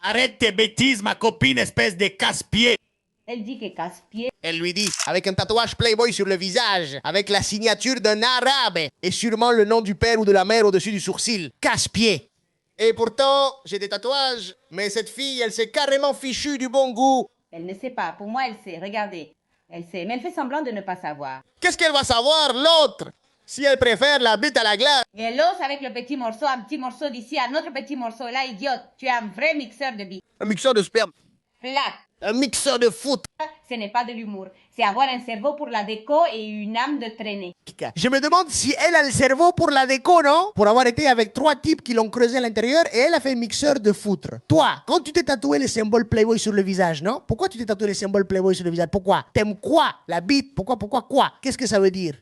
S1: Arrête tes bêtises, ma copine, espèce de casse-pied.
S5: Elle dit que casse-pied.
S1: Elle lui dit, avec un tatouage Playboy sur le visage, avec la signature d'un arabe et sûrement le nom du père ou de la mère au-dessus du sourcil. Casse-pied. Et pourtant, j'ai des tatouages, mais cette fille, elle s'est carrément fichue du bon goût.
S5: Elle ne sait pas. Pour moi, elle sait. Regardez. Elle sait. Mais elle fait semblant de ne pas savoir.
S1: Qu'est-ce qu'elle va savoir, l'autre? Si elle préfère la bite à la glace.
S5: Et l'os avec le petit morceau, un petit morceau d'ici, un autre petit morceau là, idiote. Tu es un vrai mixeur de billes.
S1: Un mixeur de sperme.
S5: Flat.
S1: Un mixeur de foot.
S5: Ce n'est pas de l'humour. C'est avoir un cerveau pour la déco et une âme de traîner.
S1: Je me demande si elle a le cerveau pour la déco, non? Pour avoir été avec 3 types qui l'ont creusé à l'intérieur et elle a fait un mixeur de foutre. Toi, quand tu t'es tatoué les symboles Playboy sur le visage, non? Pourquoi tu t'es tatoué les symboles Playboy sur le visage? Pourquoi? T'aimes quoi? La bite? Pourquoi quoi? Qu'est-ce que ça veut dire?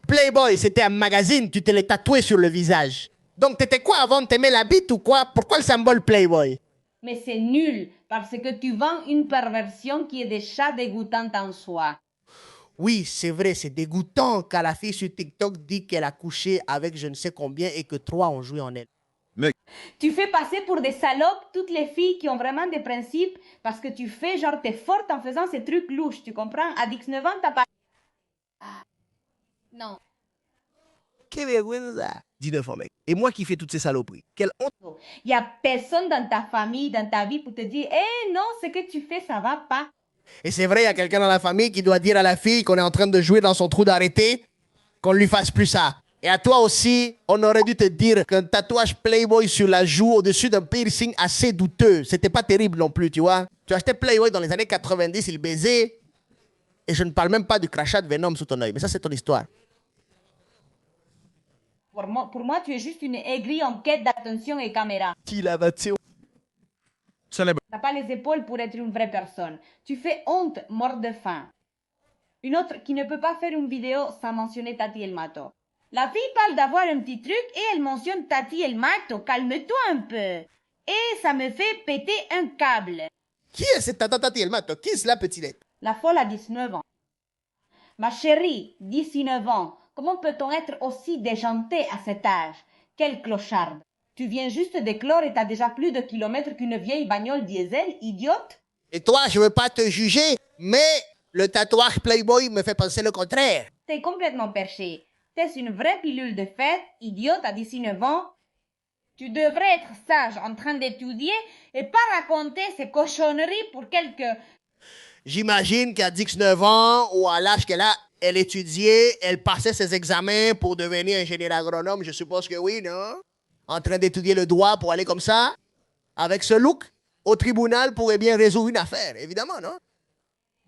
S1: Playboy, c'était un magazine, tu te l'es tatoué sur le visage. Donc t'étais quoi avant? T'aimais la bite ou quoi? Pourquoi le symbole Playboy?
S5: Mais c'est nul, parce que tu vends une perversion qui est déjà dégoûtante en soi.
S1: Oui, c'est vrai, c'est dégoûtant quand la fille sur TikTok dit qu'elle a couché avec je ne sais combien et que 3 ont joué en elle.
S21: Mec.
S5: Tu fais passer pour des salopes toutes les filles qui ont vraiment des principes parce que tu fais genre t'es forte en faisant ces trucs louches, tu comprends? À 19 ans, t'as pas... Non.
S8: Que vergüenza. 19 ans, mec. Et moi qui fais toutes ces saloperies. Quelle honte.
S5: Il n'y a personne dans ta famille, dans ta vie pour te dire « Eh non, ce que tu fais, ça va pas. »
S1: Et c'est vrai, il y a quelqu'un dans la famille qui doit dire à la fille qu'on est en train de jouer dans son trou d'arrêter, qu'on lui fasse plus ça. Et à toi aussi, on aurait dû te dire qu'un tatouage Playboy sur la joue au-dessus d'un piercing assez douteux, c'était pas terrible non plus, tu vois. Tu achetais Playboy dans les années 90, il baisait. Et je ne parle même pas du crachat de Venom sous ton œil, mais ça c'est ton histoire.
S5: Pour moi, tu es juste une aigrie en quête d'attention et caméra. Tu
S8: n'as
S5: pas les épaules pour être une vraie personne. Tu fais honte, mort de faim. Une autre qui ne peut pas faire une vidéo sans mentionner Tati El Mato. La fille parle d'avoir un petit truc et elle mentionne Tati El Mato. Calme-toi un peu. Et ça me fait péter un câble.
S1: Qui est cette Tati El Mato? Qui est la petite?
S5: La folle a 19 ans. Ma chérie, 19 ans. Comment peut-on être aussi déjanté à cet âge? Quelle clocharde! Tu viens juste d'éclore et t'as déjà plus de kilomètres qu'une vieille bagnole diesel, idiote?
S1: Et toi, je veux pas te juger, mais le tatouage Playboy me fait penser le contraire.
S5: T'es complètement perché. T'es une vraie pilule de fête, idiote à 19 ans. Tu devrais être sage en train d'étudier et pas raconter ces cochonneries pour quelques...
S1: J'imagine qu'à 19 ans ou à l'âge qu'elle a, elle étudiait, elle passait ses examens pour devenir ingénieur agronome, je suppose que oui, non? En train d'étudier le droit pour aller comme ça, avec ce look, au tribunal pourrait bien résoudre une affaire, évidemment, non?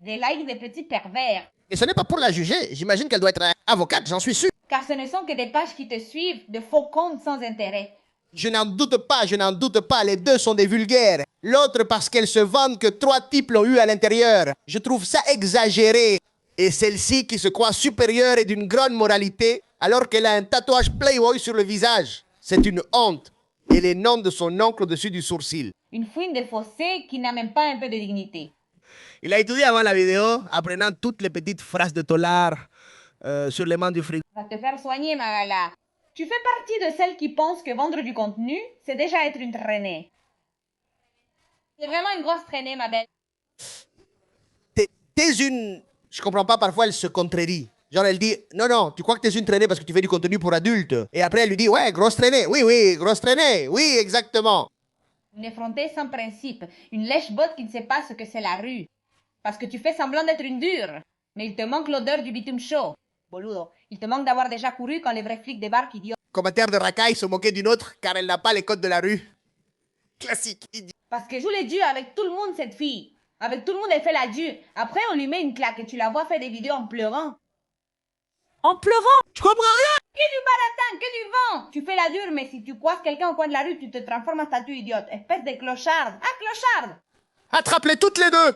S5: Des likes de petits pervers.
S1: Et ce n'est pas pour la juger, j'imagine qu'elle doit être avocate, j'en suis sûr.
S5: Car ce ne sont que des pages qui te suivent, de faux comptes sans intérêt.
S1: Je n'en doute pas, les deux sont des vulgaires. L'autre parce qu'elle se vante que 3 types l'ont eu à l'intérieur. Je trouve ça exagéré. Et celle-ci qui se croit supérieure et d'une grande moralité, alors qu'elle a un tatouage Playboy sur le visage. C'est une honte. Et les noms de son oncle au-dessus du sourcil.
S5: Une fouine de fossé qui n'a même pas un peu de dignité.
S8: Il a étudié avant la vidéo, apprenant toutes les petites phrases de Tolar sur les mains du frigo.
S5: Va te faire soigner, Magala. Tu fais partie de celles qui pensent que vendre du contenu, c'est déjà être une traînée. C'est vraiment une grosse traînée, ma belle.
S1: T'es une... Je comprends pas, parfois elle se contredit. Genre elle dit, non, tu crois que t'es une traînée parce que tu fais du contenu pour adultes. Et après elle lui dit, ouais, grosse traînée. Oui, grosse traînée. Oui, exactement.
S5: Une effrontée sans principe. Une lèche-botte qui ne sait pas ce que c'est la rue. Parce que tu fais semblant d'être une dure. Mais il te manque l'odeur du bitume chaud. Boludo, il te manque d'avoir déjà couru quand les vrais flics débarquent, idiot.
S1: Commentaire de racaille se moquer d'une autre car elle n'a pas les codes de la rue. Classique.
S5: Parce que je l'ai dit avec tout le monde, cette fille. Avec tout le monde, elle fait la dure. Après, on lui met une claque et tu la vois faire des vidéos en pleurant. En pleurant?
S8: Je comprends rien.
S5: Que du baratin, que du vent. Tu fais la dure, mais si tu croises quelqu'un au coin de la rue, tu te transformes en statue idiote. Espèce de clocharde. Ah, clocharde!
S1: Attrape-les toutes les deux.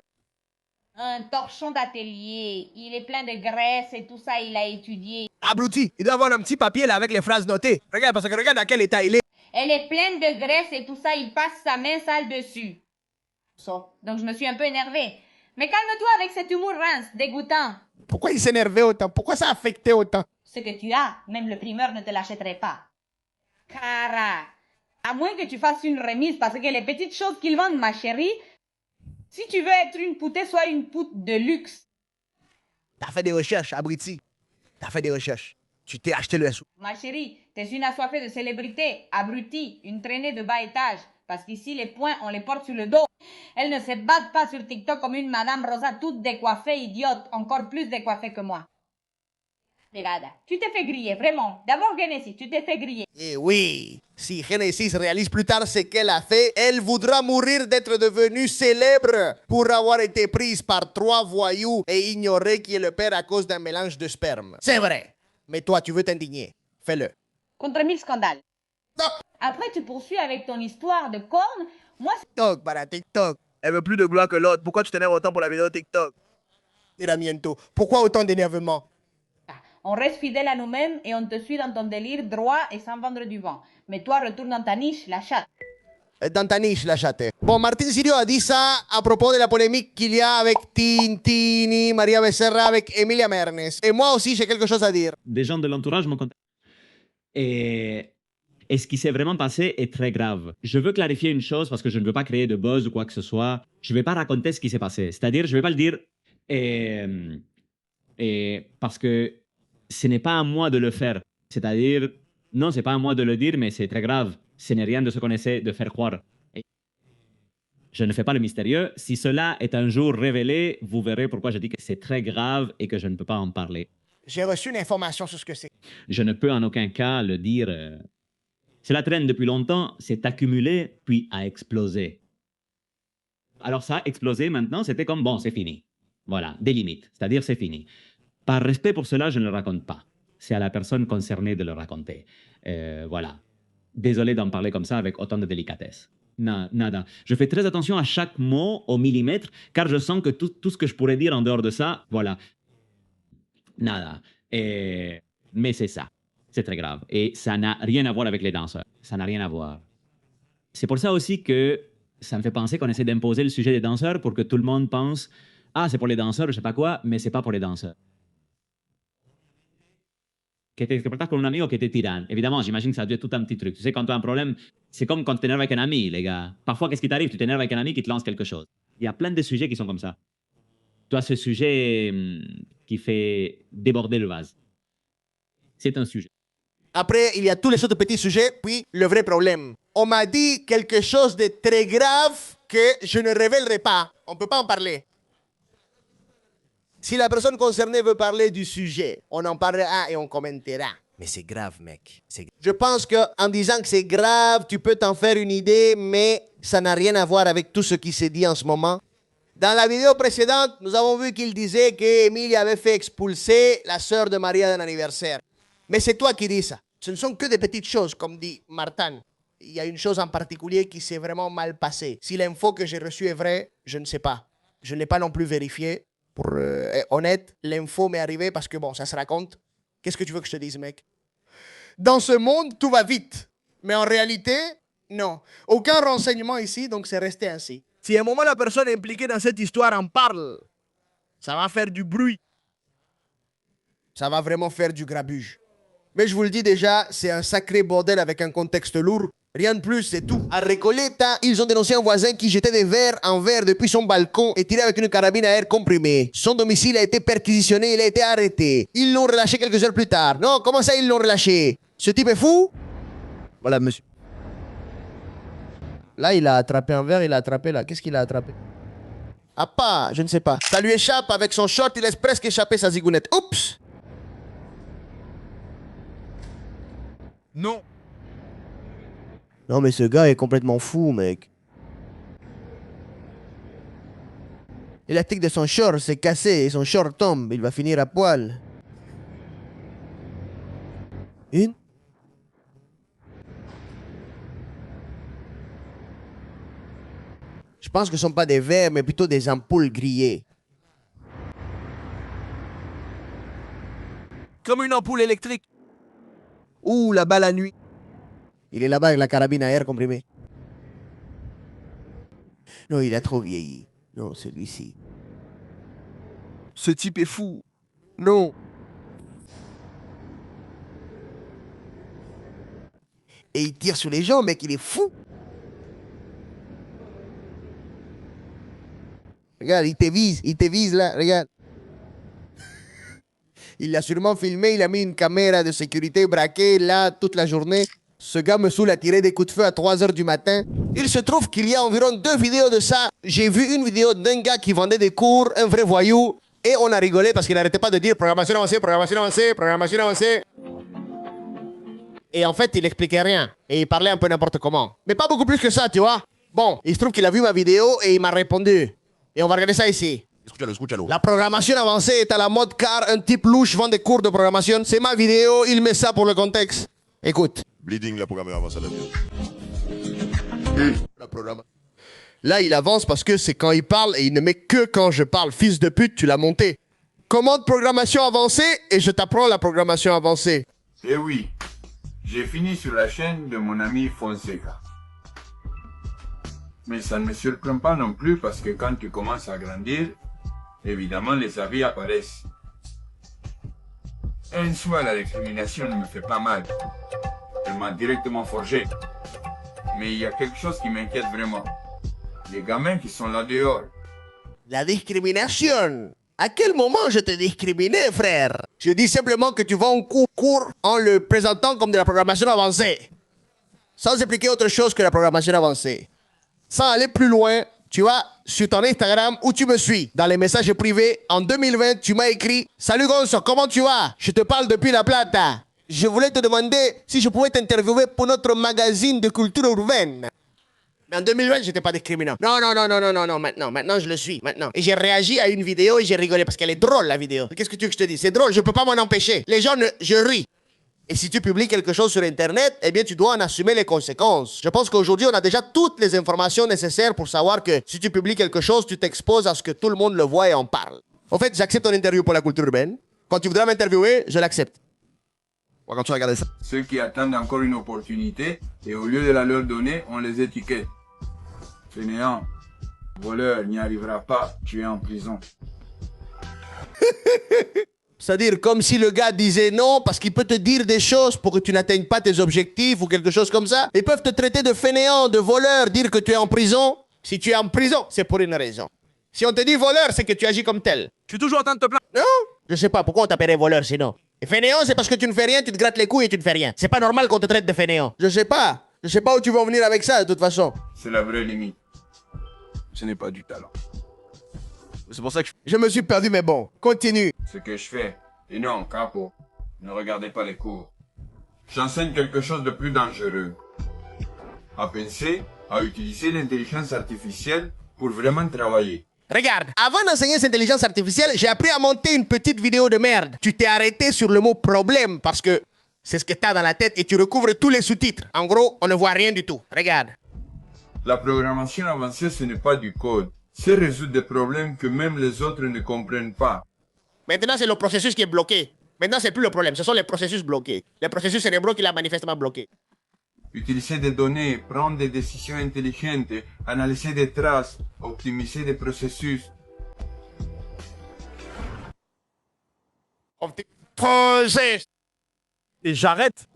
S5: Un torchon d'atelier. Il est plein de graisse et tout ça, il a étudié.
S8: Abruti, il doit avoir un petit papier là avec les phrases notées. Regarde, parce que regarde à quel état il est.
S5: Elle est pleine de graisse et tout ça, il passe sa main sale dessus. Donc je me suis un peu énervée. Mais calme-toi avec cet humour rince, dégoûtant.
S1: Pourquoi il s'énervait autant? Pourquoi ça affectait autant?
S5: Ce que tu as, même le primeur ne te l'achèterait pas. Cara, à moins que tu fasses une remise parce que les petites choses qu'ils vendent, ma chérie, si tu veux être une poutée, sois une poute de luxe.
S8: T'as fait des recherches, abruti. T'as fait des recherches. Tu t'es acheté le sou.
S5: Ma chérie, t'es une assoiffée de célébrité, abrutie, une traînée de bas étage. Parce qu'ici, les points, on les porte sur le dos. Elles ne se battent pas sur TikTok comme une Madame Rosa toute décoiffée, idiote, encore plus décoiffée que moi. Regarde, tu t'es fait griller, vraiment. D'abord, Genesis, tu t'es fait griller.
S1: Eh oui, si Genesis réalise plus tard ce qu'elle a fait, elle voudra mourir d'être devenue célèbre pour avoir été prise par 3 voyous et ignorer qui est le père à cause d'un mélange de sperme. C'est vrai. Mais toi, tu veux t'indigner. Fais-le.
S5: Contre 1000 scandales.
S1: Non.
S5: Après, tu poursuis avec ton histoire de cornes. Moi,
S8: TikTok, para TikTok. Elle veut plus de gloire que l'autre. Pourquoi tu t'énerves autant pour la vidéo TikTok?
S1: Tiramiento. Pourquoi autant d'énervement?
S5: on reste fidèle à nous-mêmes et on te suit dans ton délire droit et sans vendre du vent. Mais toi, retourne dans ta niche, la chatte.
S1: Dans ta niche, la chatte. Bon, Martín Sirio a dit ça à propos de la polémique qu'il y a avec Tintini, Maria Becerra, avec Emilia Mernes. Et moi aussi, j'ai quelque chose à dire.
S6: Des gens de l'entourage m'ont contacté. Et ce qui s'est vraiment passé est très grave. Je veux clarifier une chose parce que je ne veux pas créer de buzz ou quoi que ce soit. Je ne vais pas raconter ce qui s'est passé. C'est-à-dire, je ne vais pas le dire parce que ce n'est pas à moi de le faire. C'est-à-dire, non, ce n'est pas à moi de le dire, mais c'est très grave. Ce n'est rien de ce qu'on essaie de faire croire. Et je ne fais pas le mystérieux. Si cela est un jour révélé, vous verrez pourquoi je dis que c'est très grave et que je ne peux pas en parler.
S1: J'ai reçu une information sur ce que c'est.
S6: Je ne peux en aucun cas le dire. Cela traîne depuis longtemps, c'est accumulé, puis a explosé. Alors ça a explosé maintenant, c'était comme, bon, c'est fini. Voilà, des limites, c'est-à-dire c'est fini. Par respect pour cela, je ne le raconte pas. C'est à la personne concernée de le raconter. Voilà. Désolé d'en parler comme ça avec autant de délicatesse. Nada. Je fais très attention à chaque mot au millimètre, car je sens que tout ce que je pourrais dire en dehors de ça, voilà. Nada. Mais c'est ça. C'est très grave. Et ça n'a rien à voir avec les danseurs. Ça n'a rien à voir. C'est pour ça aussi que ça me fait penser qu'on essaie d'imposer le sujet des danseurs pour que tout le monde pense « Ah, c'est pour les danseurs, je sais pas quoi, mais c'est pas pour les danseurs. » Que te comportas con un amigo que te tiran. Évidemment, j'imagine que ça a dû être tout un petit truc. Tu sais, quand tu as un problème, c'est comme quand tu t'énerves avec un ami, les gars. Parfois, qu'est-ce qui t'arrive? Tu t'énerves avec un ami qui te lance quelque chose. Il y a plein de sujets qui sont comme ça. Tu as ce sujet qui fait déborder le vase. C'est un sujet.
S1: Après, il y a tous les autres petits sujets, puis le vrai problème. On m'a dit quelque chose de très grave que je ne révélerai pas. On ne peut pas en parler. Si la personne concernée veut parler du sujet, on en parlera et on commentera.
S2: Mais c'est grave, mec.
S1: Je pense qu'en disant que c'est grave, tu peux t'en faire une idée, mais ça n'a rien à voir avec tout ce qui s'est dit en ce moment. Dans la vidéo précédente, nous avons vu qu'il disait qu'Emilie avait fait expulser la sœur de Maria d'un anniversaire. Mais c'est toi qui dis ça. Ce ne sont que des petites choses, comme dit Martin. Il y a une chose en particulier qui s'est vraiment mal passée. Si l'info que j'ai reçue est vraie, je ne sais pas. Je ne l'ai pas non plus vérifié. Pour être honnête, l'info m'est arrivée parce que, bon, ça se raconte. Qu'est-ce que tu veux que je te dise, mec? Dans ce monde, tout va vite. Mais en réalité, non. Aucun renseignement ici, donc c'est resté ainsi.
S8: Si à un moment la personne impliquée dans cette histoire en parle, ça va faire du bruit.
S1: Ça va vraiment faire du grabuge. Mais je vous le dis déjà, c'est un sacré bordel avec un contexte lourd. Rien de plus, c'est tout. À Recoleta, ils ont dénoncé un voisin qui jetait des verres en verre depuis son balcon et tirait avec une carabine à air comprimé. Son domicile a été perquisitionné, il a été arrêté. Ils l'ont relâché quelques heures plus tard. Non, comment ça ils l'ont relâché? Ce type est fou?
S8: Voilà, monsieur.
S1: Là, il a attrapé un verre, il a attrapé là. Qu'est-ce qu'il a attrapé? Ah pas, je ne sais pas. Ça lui échappe avec son short, il laisse presque échapper sa zigounette. Oups!
S8: Non.
S1: Non mais ce gars est complètement fou, mec.
S2: L'élastique de son short s'est cassé et son short tombe. Il va finir à poil. Une. Je pense que ce ne sont pas des verres, mais plutôt des ampoules grillées.
S8: Comme une ampoule électrique. Ouh, là-bas la nuit.
S2: Il est là-bas avec la carabine à air comprimé. Non, il a trop vieilli. Non, celui-ci.
S8: Ce type est fou. Non.
S2: Et il tire sur les gens, mec, il est fou. Regarde, il te vise là, regarde. Il l'a sûrement filmé, il a mis une caméra de sécurité braquée là toute la journée. Ce gars me saoule à tirer des coups de feu à 3 h du matin. Il se trouve qu'il y a environ 2 vidéos de ça. J'ai vu une vidéo d'un gars qui vendait des cours, un vrai voyou. Et on a rigolé parce qu'il n'arrêtait pas de dire programmation avancée, programmation avancée, programmation avancée. Et en fait, il expliquait rien. Et il parlait un peu n'importe comment. Mais pas beaucoup plus que ça, tu vois. Bon, il se trouve qu'il a vu ma vidéo et il m'a répondu. Et on va regarder ça ici.
S8: Escúchalo.
S2: La programmation avancée est à la mode car un type louche vend des cours de programmation. C'est ma vidéo, il met ça pour le contexte. Écoute.
S9: Bleeding, la programmation avancée.
S2: La programmation. Là, il avance parce que c'est quand il parle et il ne met que quand je parle. Fils de pute, tu l'as monté. Commande programmation avancée et je t'apprends la programmation avancée.
S22: Eh oui, j'ai fini sur la chaîne de mon ami Fonseca. Mais ça ne me surprend pas non plus parce que quand tu commences à grandir, évidemment les avis apparaissent. En soi, la discrimination ne me fait pas mal. Elle m'a directement forgé. Mais il y a quelque chose qui m'inquiète vraiment. Les gamins qui sont là dehors.
S2: La discrimination. À quel moment je t'ai discriminé, frère? Je dis simplement que tu vends un cours en le présentant comme de la programmation avancée. Sans expliquer autre chose que la programmation avancée. Sans aller plus loin, tu vas sur ton Instagram où tu me suis. Dans les messages privés, en 2020, tu m'as écrit « Salut Gonzo, comment tu vas? Je te parle depuis La Plata. Je voulais te demander si je pouvais t'interviewer pour notre magazine de culture urbaine. » Mais en 2020, j'étais pas discriminant. Non, maintenant je le suis, maintenant. Et j'ai réagi à une vidéo et j'ai rigolé parce qu'elle est drôle, la vidéo. Qu'est-ce que tu veux que je te dise? C'est drôle, je peux pas m'en empêcher. Les gens, je ris. Et si tu publies quelque chose sur Internet, eh bien, tu dois en assumer les conséquences. Je pense qu'aujourd'hui, on a déjà toutes les informations nécessaires pour savoir que si tu publies quelque chose, tu t'exposes à ce que tout le monde le voit et en parle. En fait, j'accepte ton interview pour la culture urbaine. Quand tu voudras m'interviewer, je l'accepte.
S8: Quand tu regardes ça.
S22: Ceux qui attendent encore une opportunité, et au lieu de la leur donner, on les étiquette. Fainéant, voleur, n'y arrivera pas, tu es en prison.
S2: C'est-à-dire comme si le gars disait non parce qu'il peut te dire des choses pour que tu n'atteignes pas tes objectifs ou quelque chose comme ça. Ils peuvent te traiter de fainéant, de voleur, dire que tu es en prison. Si tu es en prison, c'est pour une raison. Si on te dit voleur, c'est que tu agis comme tel.
S8: Tu es toujours en train de te plaindre?
S2: Non, je sais pas, pourquoi on t'appellerait voleur sinon? Et fainéant, c'est parce que tu ne fais rien, tu te grattes les couilles et tu ne fais rien. C'est pas normal qu'on te traite de fainéant. Je sais pas où tu vas en venir avec ça de toute façon.
S22: C'est la vraie limite.
S8: Ce n'est pas du talent. C'est pour ça que
S2: je me suis perdu, mais bon, continue.
S22: Ce que je fais, et non, capo, ne regardez pas les cours. J'enseigne quelque chose de plus dangereux. À penser, à utiliser l'intelligence artificielle pour vraiment travailler.
S2: Regarde, avant d'enseigner cette intelligence artificielle, j'ai appris à monter une petite vidéo de merde. Tu t'es arrêté sur le mot problème parce que c'est ce que t'as dans la tête et tu recouvres tous les sous-titres. En gros, on ne voit rien du tout. Regarde.
S22: La programmation avancée, ce n'est pas du code. C'est résoudre des problèmes que même les autres ne comprennent pas.
S2: Maintenant, c'est le processus qui est bloqué. Maintenant, c'est plus le problème, ce sont les processus bloqués. Les processus cérébraux qui l'ont manifestement bloqué.
S22: Utiliser des données, prendre des décisions intelligentes, analyser des traces, optimiser des processus.
S8: Et j'arrête,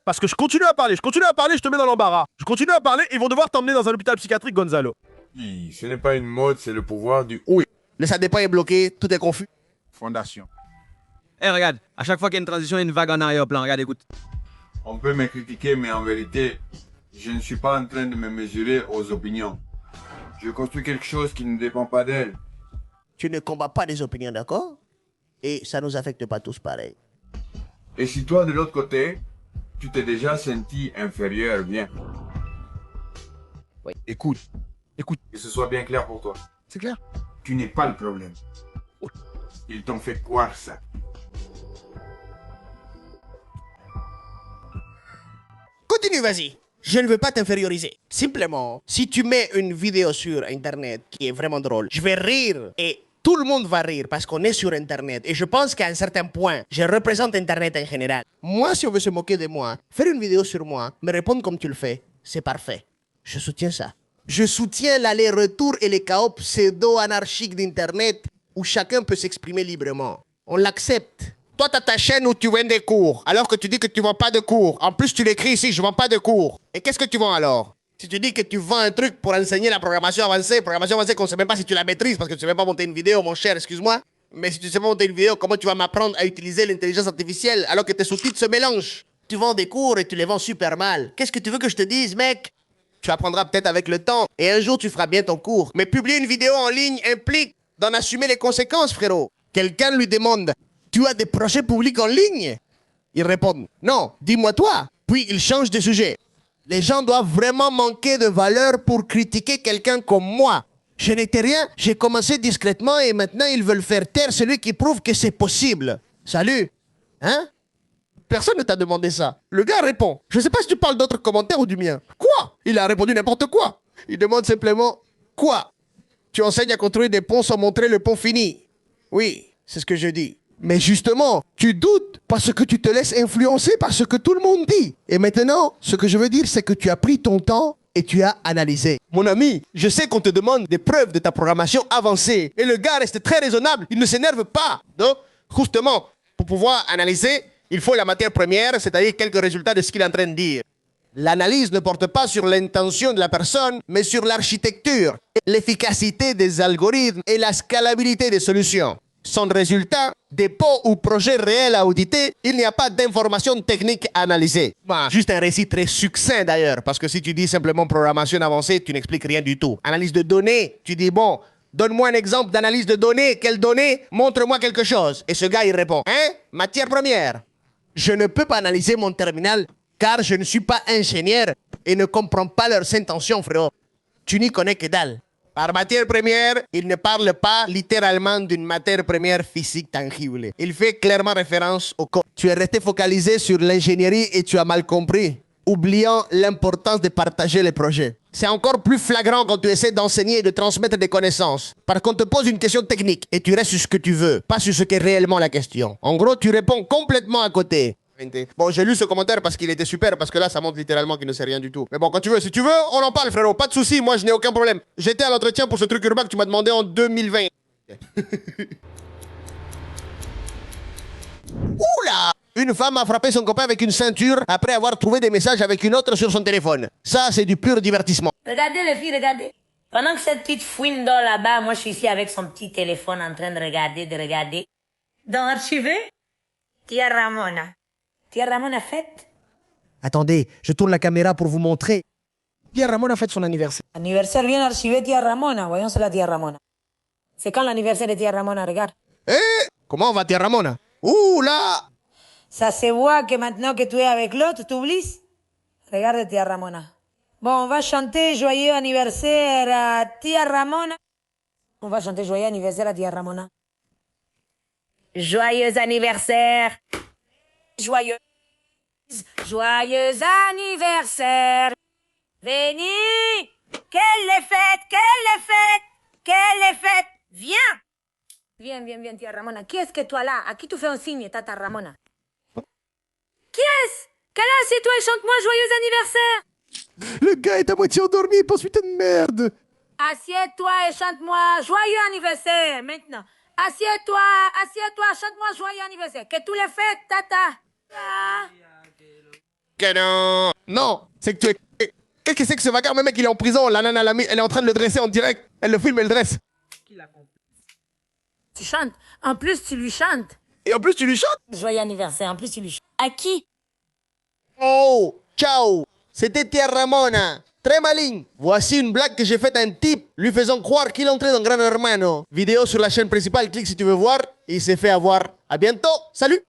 S8: parce que je continue à parler, je te mets dans l'embarras. Je continue à parler, ils vont devoir t'emmener dans un hôpital psychiatrique, Gonzalo.
S22: Oui, ce n'est pas une mode, c'est le pouvoir du oui.
S2: Le ça dépend est bloqué, tout est confus.
S22: Fondation.
S8: Eh regarde, à chaque fois qu'il y a une transition, il y a une vague en arrière-plan, regarde, écoute.
S22: On peut me critiquer, mais en vérité, je ne suis pas en train de me mesurer aux opinions. Je construis quelque chose qui ne dépend pas d'elle.
S2: Tu ne combats pas des opinions, d'accord? Et ça ne nous affecte pas tous pareil.
S22: Et si toi, de l'autre côté, tu t'es déjà senti inférieur, bien.
S8: Oui. Écoute.
S22: Que ce soit bien clair pour toi.
S8: C'est clair.
S22: Tu n'es pas le problème. Ils t'ont fait croire ça.
S1: Continue, vas-y. Je ne veux pas t'inférioriser. Simplement, si tu mets une vidéo sur Internet qui est vraiment drôle, je vais rire et tout le monde va rire parce qu'on est sur Internet. Et je pense qu'à un certain point, je représente Internet en général. Moi, si on veut se moquer de moi, faire une vidéo sur moi, me répondre comme tu le fais, c'est parfait. Je soutiens ça. Je soutiens l'aller-retour et les chaos pseudo-anarchiques d'Internet où chacun peut s'exprimer librement. On l'accepte. Toi, tu as ta chaîne où tu vends des cours, alors que tu dis que tu ne vends pas de cours. En plus, tu l'écris ici, je ne vends pas de cours. Et qu'est-ce que tu vends alors? Si tu dis que tu vends un truc pour enseigner la programmation avancée qu'on ne sait même pas si tu la maîtrises, parce que tu ne sais même pas monter une vidéo, mon cher, excuse-moi. Mais si tu sais pas monter une vidéo, comment tu vas m'apprendre à utiliser l'intelligence artificielle alors que tes sous-titres se mélangent? Tu vends des cours et tu les vends super mal. Qu'est-ce que tu veux que je te dise, mec? Tu apprendras peut-être avec le temps, et un jour tu feras bien ton cours. Mais publier une vidéo en ligne implique d'en assumer les conséquences, frérot. Quelqu'un lui demande: tu as des projets publics en ligne? Il répond: non, dis-moi toi. Puis il change de sujet. Les gens doivent vraiment manquer de valeur pour critiquer quelqu'un comme moi. Je n'étais rien, j'ai commencé discrètement et maintenant ils veulent faire taire celui qui prouve que c'est possible. Salut. Hein? Personne ne t'a demandé ça. Le gars répond: je sais pas si tu parles d'autres commentaires ou du mien. Quoi? Il a répondu n'importe quoi. Il demande simplement: quoi? Tu enseignes à construire des ponts sans montrer le pont fini. Oui, c'est ce que je dis. Mais justement, tu doutes parce que tu te laisses influencer par ce que tout le monde dit. Et maintenant, ce que je veux dire, c'est que tu as pris ton temps et tu as analysé. Mon ami, je sais qu'on te demande des preuves de ta programmation avancée. Et le gars reste très raisonnable, il ne s'énerve pas. Donc, justement, pour pouvoir analyser, il faut la matière première, c'est-à-dire quelques résultats de ce qu'il est en train de dire. L'analyse ne porte pas sur l'intention de la personne, mais sur l'architecture, l'efficacité des algorithmes et la scalabilité des solutions. Sans résultat, dépôt ou projet réel à auditer, il n'y a pas d'informations techniques à analyser. Juste un récit très succinct d'ailleurs, parce que si tu dis simplement programmation avancée, tu n'expliques rien du tout. Analyse de données, tu dis bon, donne-moi un exemple d'analyse de données, quelles données? Montre-moi quelque chose. Et ce gars il répond, hein? Matière première. Je ne peux pas analyser mon terminal car je ne suis pas ingénieur et ne comprends pas leurs intentions, frérot. Tu n'y connais que dalle. Par matière première, il ne parle pas littéralement d'une matière première physique tangible. Il fait clairement référence au code. Tu es resté focalisé sur l'ingénierie et tu as mal compris, oubliant l'importance de partager les projets. C'est encore plus flagrant quand tu essaies d'enseigner et de transmettre des connaissances. Parce qu'on te pose une question technique et tu restes sur ce que tu veux, pas sur ce qu'est réellement la question. En gros, tu réponds complètement à côté. Bon, j'ai lu ce commentaire parce qu'il était super, parce que là, ça montre littéralement qu'il ne sait rien du tout. Mais bon, quand tu veux, si tu veux, on en parle, frérot. Pas de soucis, moi, je n'ai aucun problème. J'étais à l'entretien pour ce truc urbain que tu m'as demandé en 2020. Oula! Une femme a frappé son copain avec une ceinture après avoir trouvé des messages avec une autre sur son téléphone. Ça, c'est du pur divertissement.
S9: Regardez les filles, regardez. Pendant que cette petite fouine dort là-bas, moi, je suis ici avec son petit téléphone en train de regarder. Dans Archivé, Tia Ramona. Tia Ramona fête.
S1: Attendez, je tourne la caméra pour vous montrer. Tia Ramona fête son anniversaire.
S9: Anniversaire bien archivé Tia Ramona. Voyons c'est la Tia Ramona. C'est quand l'anniversaire de Tia Ramona, regarde.
S1: Comment va Tia Ramona? Ouh là!
S9: Ça se voit que maintenant que tu es avec l'autre, tu oublies. Regarde Tia Ramona. Bon, on va chanter joyeux anniversaire à Tia Ramona. On va chanter joyeux anniversaire à Tia Ramona. Joyeux anniversaire. Joyeux anniversaire. Venez. Quelle est fête. Viens. Viens, Tia Ramona. Qui est-ce que toi là? À qui tu fais un signe, Tata Ramona? Qui est-ce? Quelle heure c'est toi et chante-moi joyeux anniversaire.
S1: Le gars est à moitié endormi, pense putain de merde.
S9: Assieds-toi et chante-moi joyeux anniversaire, maintenant. Assieds-toi, chante-moi joyeux anniversaire. Que tu le fêtes, Tata.
S1: Que non. Non, c'est que tu es... Qu'est-ce que c'est que ce vacarme, mec, il est en prison. La nana, elle est en train de le dresser en direct. Elle le filme, elle le dresse.
S9: Tu chantes. En plus, tu lui chantes.
S1: Et en plus, tu lui chantes?
S9: Joyeux anniversaire, en plus, tu lui chantes. À qui?
S1: Oh, ciao. C'était Tia Ramona. Très maligne. Voici une blague que j'ai faite à un type, lui faisant croire qu'il entrait dans Gran Hermano. Vidéo sur la chaîne principale, clique si tu veux voir. Il s'est fait avoir. À bientôt. Salut.